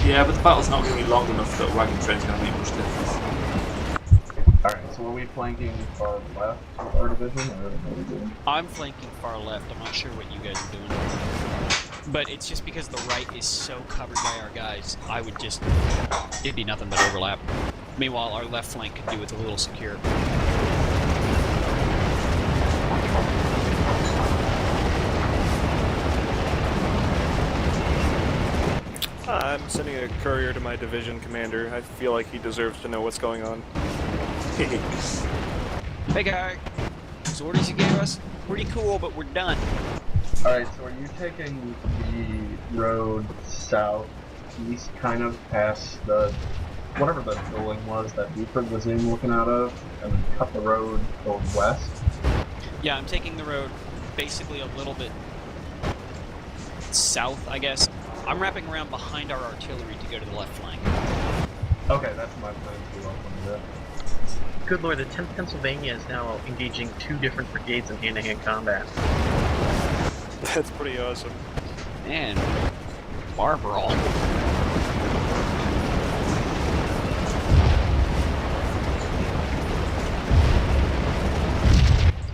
Yeah, but the battle's not going to be long enough that a wagon train's going to make much difference. Alright, so are we flanking far left with our division, or what are we doing? I'm flanking far left. I'm not sure what you guys are doing. But it's just because the right is so covered by our guys, I would just... It'd be nothing but overlap. Meanwhile, our left flank could do with a little secure. I'm sending a courier to my division commander. I feel like he deserves to know what's going on. Hey guy, those orders you gave us, pretty cool, but we're done. Alright, so are you taking the road southeast, kind of, past the... whatever the building was that Buford was in looking out of, and then cut the road going west? Yeah, I'm taking the road basically a little bit south, I guess. I'm wrapping around behind our artillery to go to the left flank. Okay, that's my plan too. I'll come to that. Good lord, the 10th Pennsylvania is now engaging 2 different brigades in hand-to-hand combat. That's pretty awesome. And bar brawl.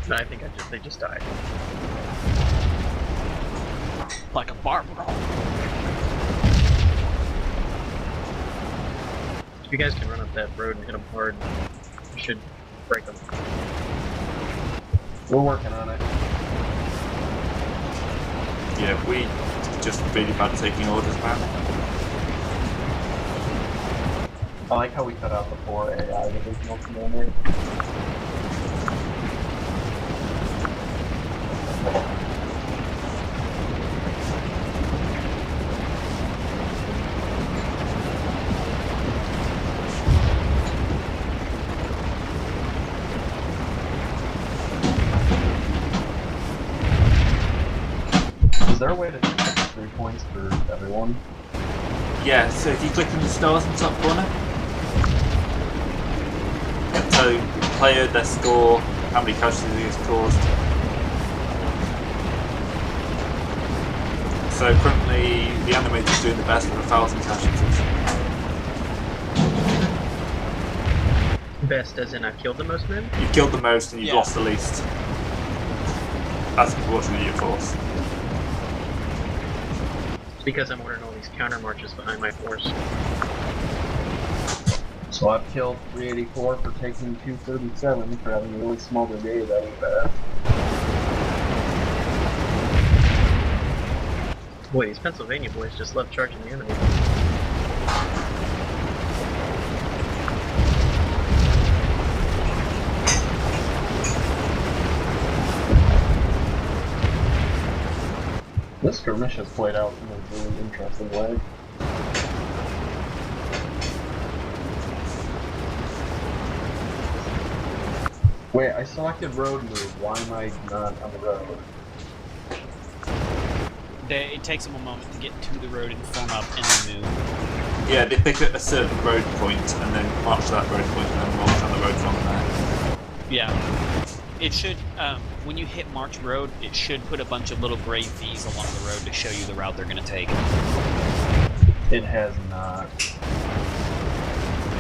No, I think they just died. Like a bar brawl. If you guys can run up that road and hit them hard, you should break them. We're working on it. Yeah, we just really bad taking orders, man. I like how we cut out the 4 AI divisional commanders. Is there a way to check the 3 points for everyone? Yeah, so if you click on the stars in the top corner, it'll tell you the player, their score, how many casualties he has caused. So currently, the animator's doing the best with 1,000 casualties. Best as in I've killed the most men? You've killed the most and you've Yeah. lost the least. That's unfortunately your force. It's because I'm ordering all these counter marches behind my force. So I've killed 384 for taking 237 for having a really small brigade. That ain't bad. Boy, these Pennsylvania boys just love charging the enemy. This skirmish has played out in a really interesting way. Wait, I selected road move. Why am I not on the road? It takes them a moment to get to the road and form up and then move. Yeah, they pick a certain road point and then march to that road point and then march down the road from there. Yeah. It should, when you hit March Road, it should put a bunch of little gray V's along the road to show you the route they're going to take. It has not.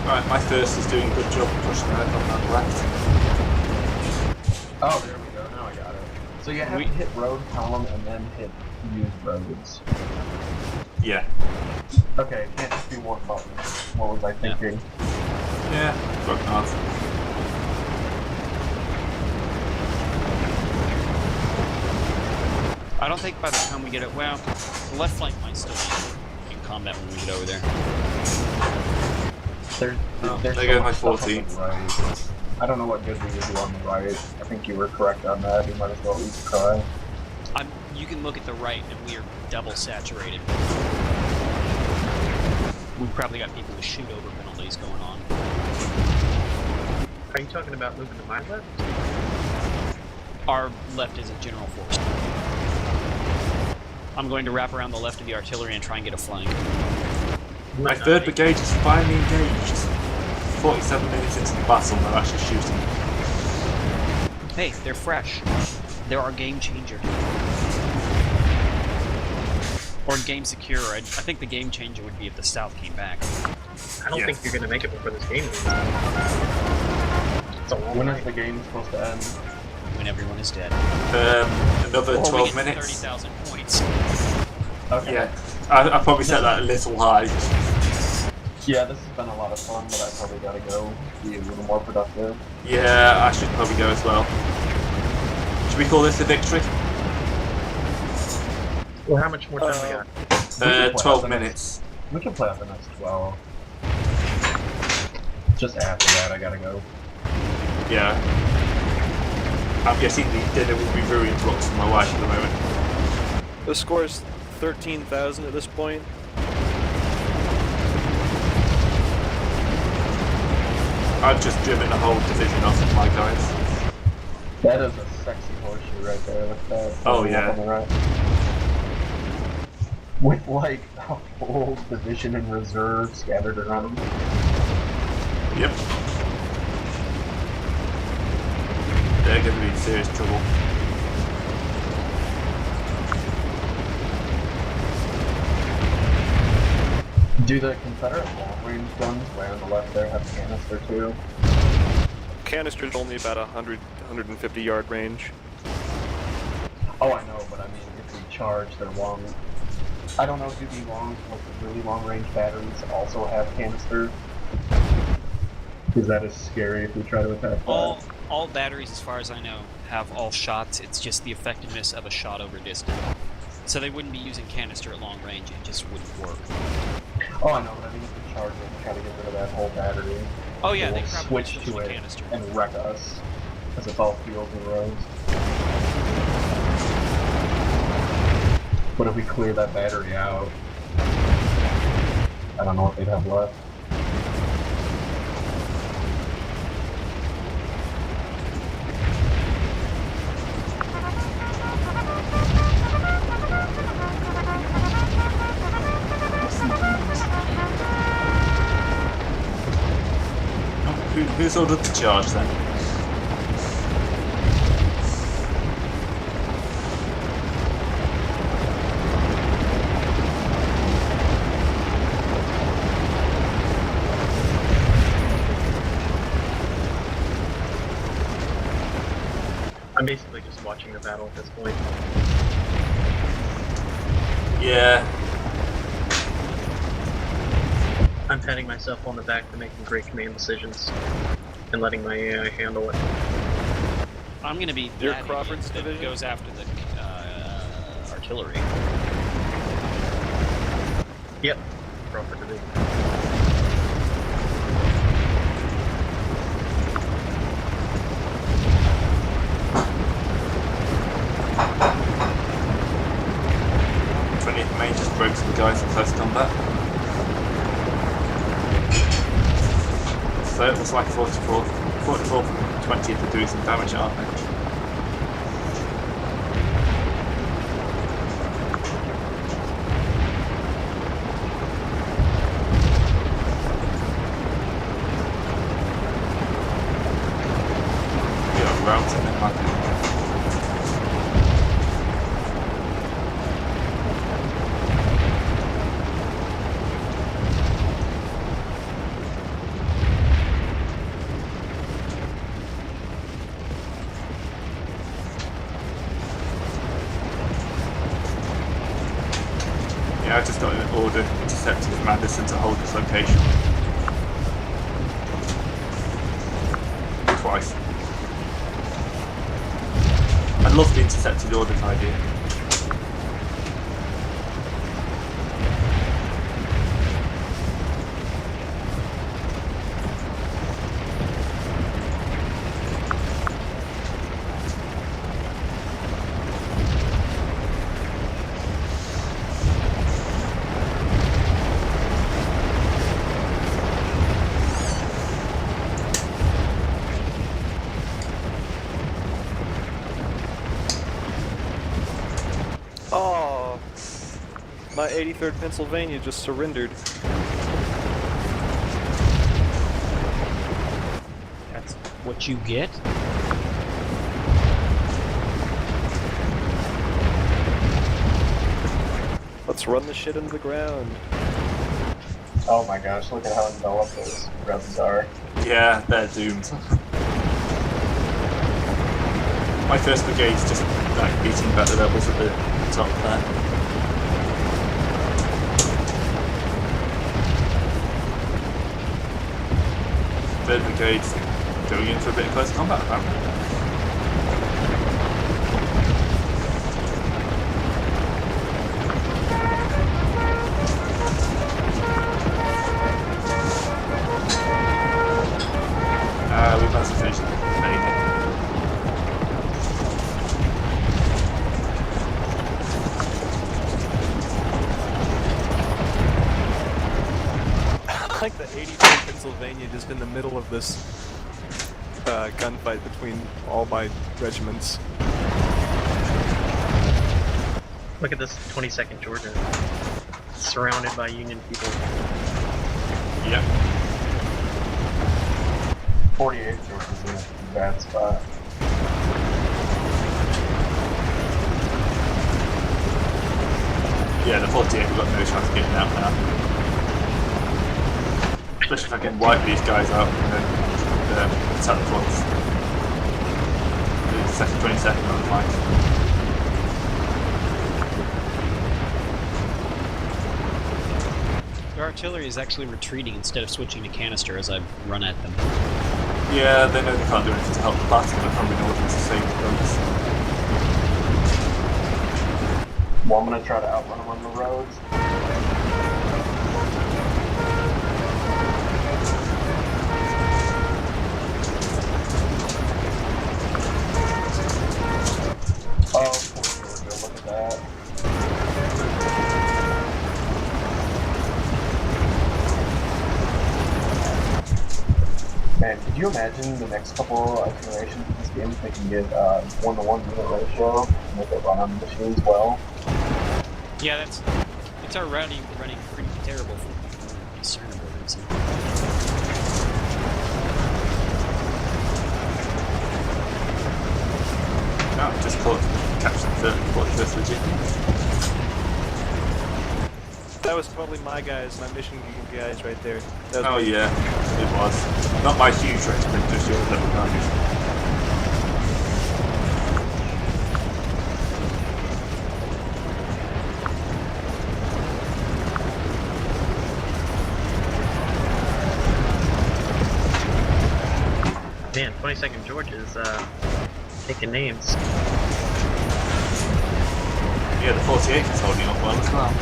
Alright, my first is doing a good job pushing ahead on that left. Oh, there we go. Now I got it. So you have to hit road column and then hit use roads. Yeah. Okay, it can't just be one button. What was I thinking? Yeah, fuck not. I don't think by the time we get it, well, the left flank might still be in combat when we get over there. There's There so goes my much stuff on 14. the right. I don't know what good we would do on the right. I think you were correct on that. You might as well at least try. You can look at the right, and we are double saturated. We've probably got people with shoot-over penalties going on. Are you talking about moving to my left? Our left is a general force. I'm going to wrap around the left of the artillery and try and get a flank. My 3rd brigade is finally engaged. 47 minutes into the battle and they're actually shooting. Hey, they're fresh. They're our game changer. Or game secure. I think the game changer would be if the South came back. I don't Yeah. think you're going to make it before this game ends. It's a long When night. is the game supposed to end? When everyone is dead. Another Or we 12 get minutes. 30,000 points. Okay. Yeah, I probably set that a little high. Yeah, this has been a lot of fun, but I probably gotta go be a little more productive. Yeah, I should probably go as well. Should we call this a victory? Well, how much more time we got? We can play 12 out the minutes. We can play out the next 12. Just after that, I gotta go. Yeah. I'm guessing the dinner will be very interrupted from my wife at the moment. The score is 13,000 at this point. I've just driven a whole division off of my guys. That is a sexy horseshoe right there with that. Oh, yeah. On the right. with like a full division and reserve scattered around. Yep. They're going to be in serious trouble. Do the Confederate long-range guns way on the left there have canister too? Canister's only about 150 yard range. Oh, I know, but I mean, if we charge their long... I don't know, do the long, like the really long-range batteries also have canister? Because that is scary if we try to attack that. All batteries, as far as I know, have all shots. It's just the effectiveness of a shot over distance. So they wouldn't be using canister at long range. It just wouldn't work. Oh, I know, but I mean, if we charge it and try to get rid of that whole battery, Oh yeah, it they will probably switch switch to to it canister. and wreck us, because it's all fields and roads. But if we clear that battery out, I don't know what they'd have left. Who's ordered the charge then? I'm basically just watching the battle at this point. Yeah. I'm patting myself on the back for making great command decisions and letting my AI handle it. I'm going to be Your that Crawford's idiot that division? goes after the artillery. Yep. Crawford division. Main just broke some guys in close combat. So it was like 44 from 20 to do some damage, aren't they? Yeah, routing them like I just got an order intercepting Madison to hold this location. Twice. I love the intercepted orders idea. Oh, my 83rd Pennsylvania just surrendered. That's what you get. Let's run the shit into the ground. Oh my gosh, look at how enveloped those Rebs are. Yeah, they're doomed. My first brigade's just like beating back the rebels at the top there. Third brigade's going in for a bit of close combat apparently. We managed to finish anything. Like the 83rd Pennsylvania just in the middle of this gunfight between all my regiments. Look at this 22nd Georgia. surrounded by Union people. Yep. 48 George is in a bad spot. Yeah, the 48 we've got no chance of getting out now. Especially if I can wipe these guys out and then attack the fronts. The second 22nd on the flank. Their artillery is actually retreating instead of switching to canister as I run at them. Yeah, they know they can't do anything to help the battle, but probably know what to save the boats. Well, I'm gonna try to outrun them on the roads. Oh, poor Georgia, look at that. Man, could you imagine the next couple iterations of this game if they can get 1-to-1 unit ratio and make it run on the machines well? Yeah, it's already running pretty terrible for discernible reason. No, just captured the 45th Virginia. That was totally my guys, my mission guys right there. That was Oh yeah, it was. Not my huge regiment, just your little guys. Man, 22nd George is taking names. Yeah, the 48 is holding up well as well.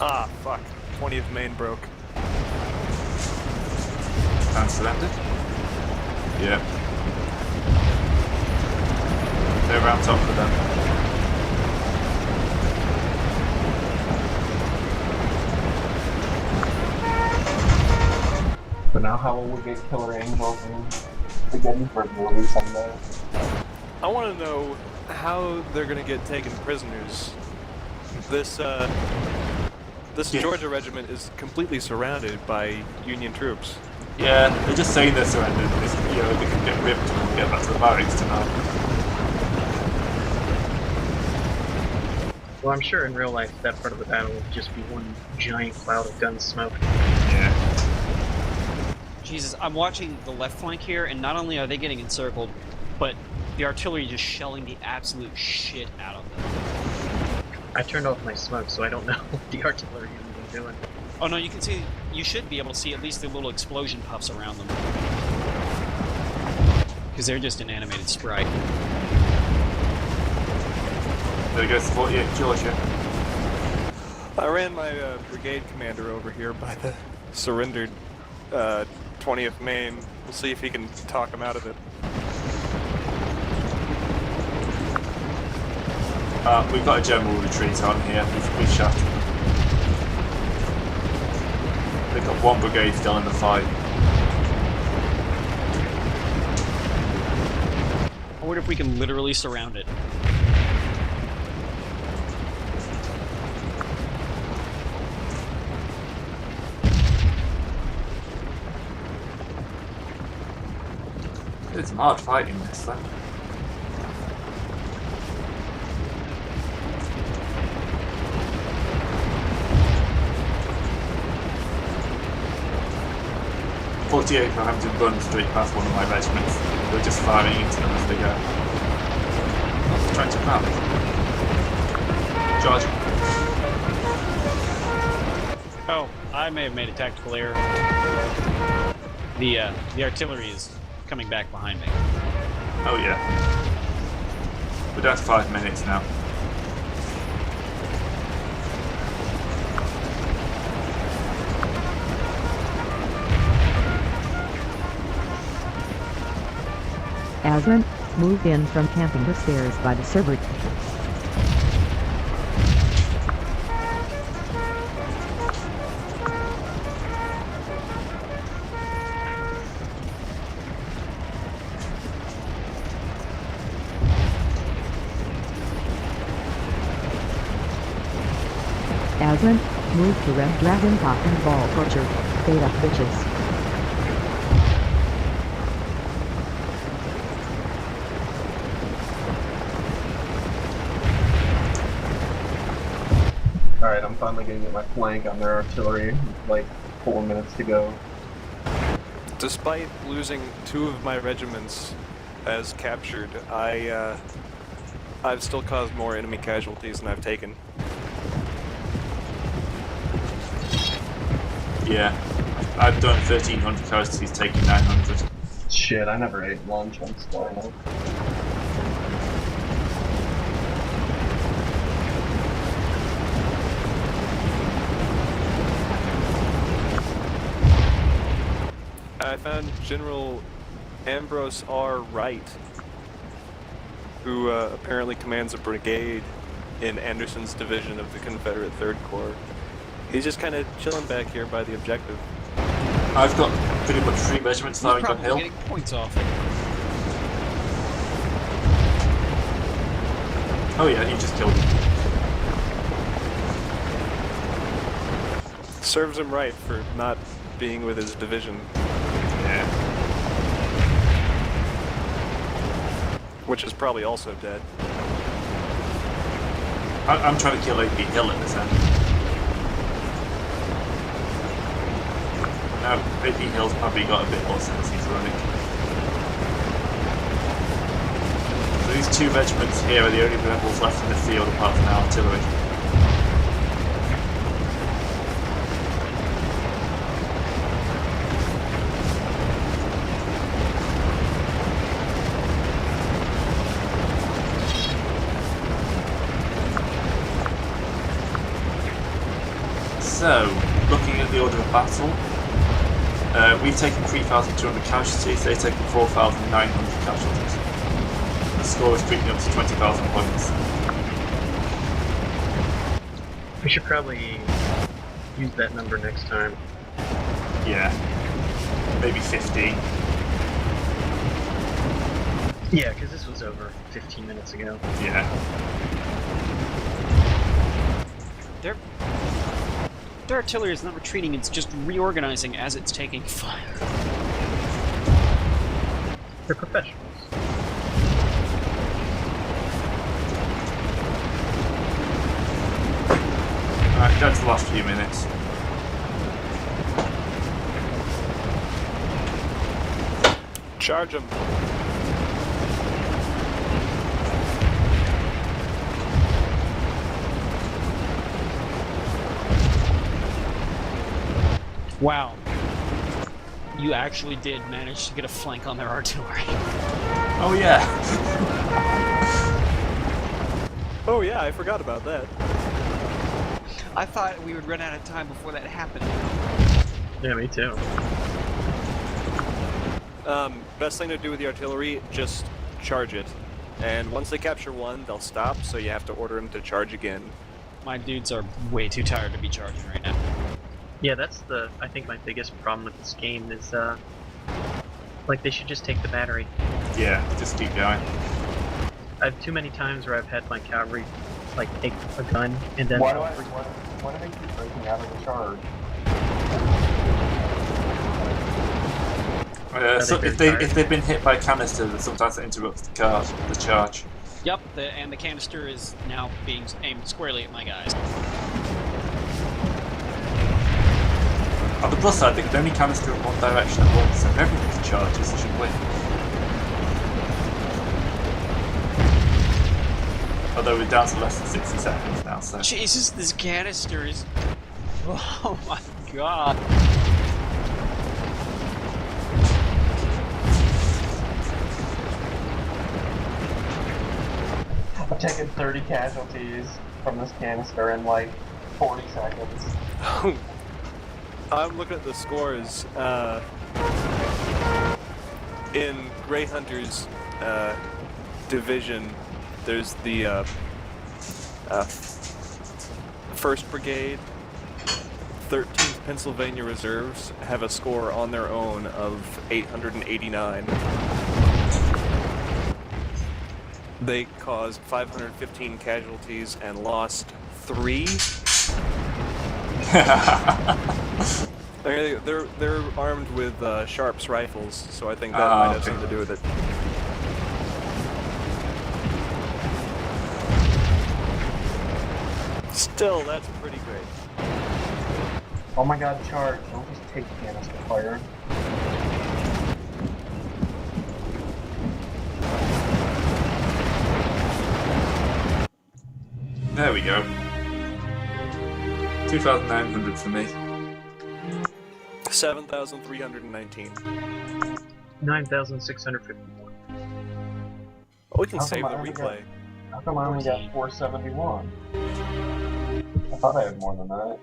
Ah, fuck. 20th Maine broke. And surrendered? Yeah. They're around top for them. But now how will we get Killer Angels in again for release someday? I want to know how they're gonna get taken prisoners. This Yeah. Georgia regiment is completely surrounded by Union troops. Yeah, they're just saying they're surrendered. You know, they can get ripped and get back to the barracks tonight. Well, I'm sure in real life that part of the battle would just be one giant cloud of gun smoke. Yeah. Jesus, I'm watching the left flank here, and not only are they getting encircled, but the artillery is just shelling the absolute shit out of them. I turned off my smoke, so I don't know what the artillery is doing. Oh no, you should be able to see at least the little explosion puffs around them. Because they're just an animated sprite. There goes 48 Georgia. I ran my brigade commander over here by the surrendered 20th Maine. We'll see if he can talk him out of it. We've got a general retreat on here. We've shot. They've got one brigade still in the fight. I wonder if we can literally surround it. It's some hard fighting this thing. .48 are having to run straight past one of my regiments. They're just firing into them as they go. Trying to rally. Charge. Oh, I may have made a tactical error. The artillery is coming back behind me. Oh yeah. We're down to 5 minutes now. As an moved in from camping the stairs by the server. Aslan, move to Red Dragon Pop and Ball Torture. Beta bitches. Alright, I'm finally getting at my flank on their artillery. Like 4 minutes to go. Despite losing 2 of my regiments as captured, I've still caused more enemy casualties than I've taken. Yeah. I've done 1,300 casualties, taking 900. Shit, I never ate lunch. I'm starving. I found General Ambrose R. Wright, who apparently commands a brigade in Anderson's division of the Confederate 3rd Corps. He's just kind of chilling back here by the objective. I've got pretty much 3 regiments He's firing probably uphill. getting points off it. Oh yeah, he just killed him. Serves him right for not being with his division. Yeah. Which is probably also dead. I'm trying to kill AP Hill at this end. Now, AP Hill's probably got a bit more sense he's running. So these 2 regiments here are the only rebels left in the field apart from the artillery. So, looking at the order of battle, we've taken 3,200 casualties, they've taken 4,900 casualties. The score is creeping up to 20,000 points. We should probably use that number next time. Yeah. Maybe 50. Yeah, because this was over 15 minutes ago. Yeah. Their artillery is not retreating, it's just reorganizing as it's taking fire. They're professionals. Alright, down to the last few minutes. Charge him! Wow. You actually did manage to get a flank on their artillery. Oh yeah! Oh yeah, I forgot about that. I thought we would run out of time before that happened. Yeah, me too. Best thing to do with the artillery, just charge it. And once they capture one, they'll stop, so you have to order them to charge again. My dudes are way too tired to be charging right now. Yeah, that's I think my biggest problem with this game is, like, they should just take the battery. Yeah, just keep going. I've too many times where I've had my cavalry, like, take a gun and then... Why do they keep breaking out of the charge? So if they've been hit by a canister, then sometimes it interrupts the charge. Yep, and the canister is now being aimed squarely at my guys. On the plus side, they can only canister in one direction at once, so if everything charges, they should win. Although we're down to less than 60 seconds now, so... Jesus, this canister is... Oh my god. I've taken 30 casualties from this canister in like 40 seconds. I'm looking at the scores. In Grey Hunters, division, there's the 1st Brigade, 13th Pennsylvania Reserves have a score on their own of 889. They caused 515 casualties and lost 3. They're armed with Sharps rifles, so I think that might have something to do with it. Still, that's pretty great. Oh my god, charge. Don't just take canister fire. There we go. 2,900 for me. 7,319. 9,651. Oh, we can How save come the I only replay. How come I only got 471? I thought I had more than that.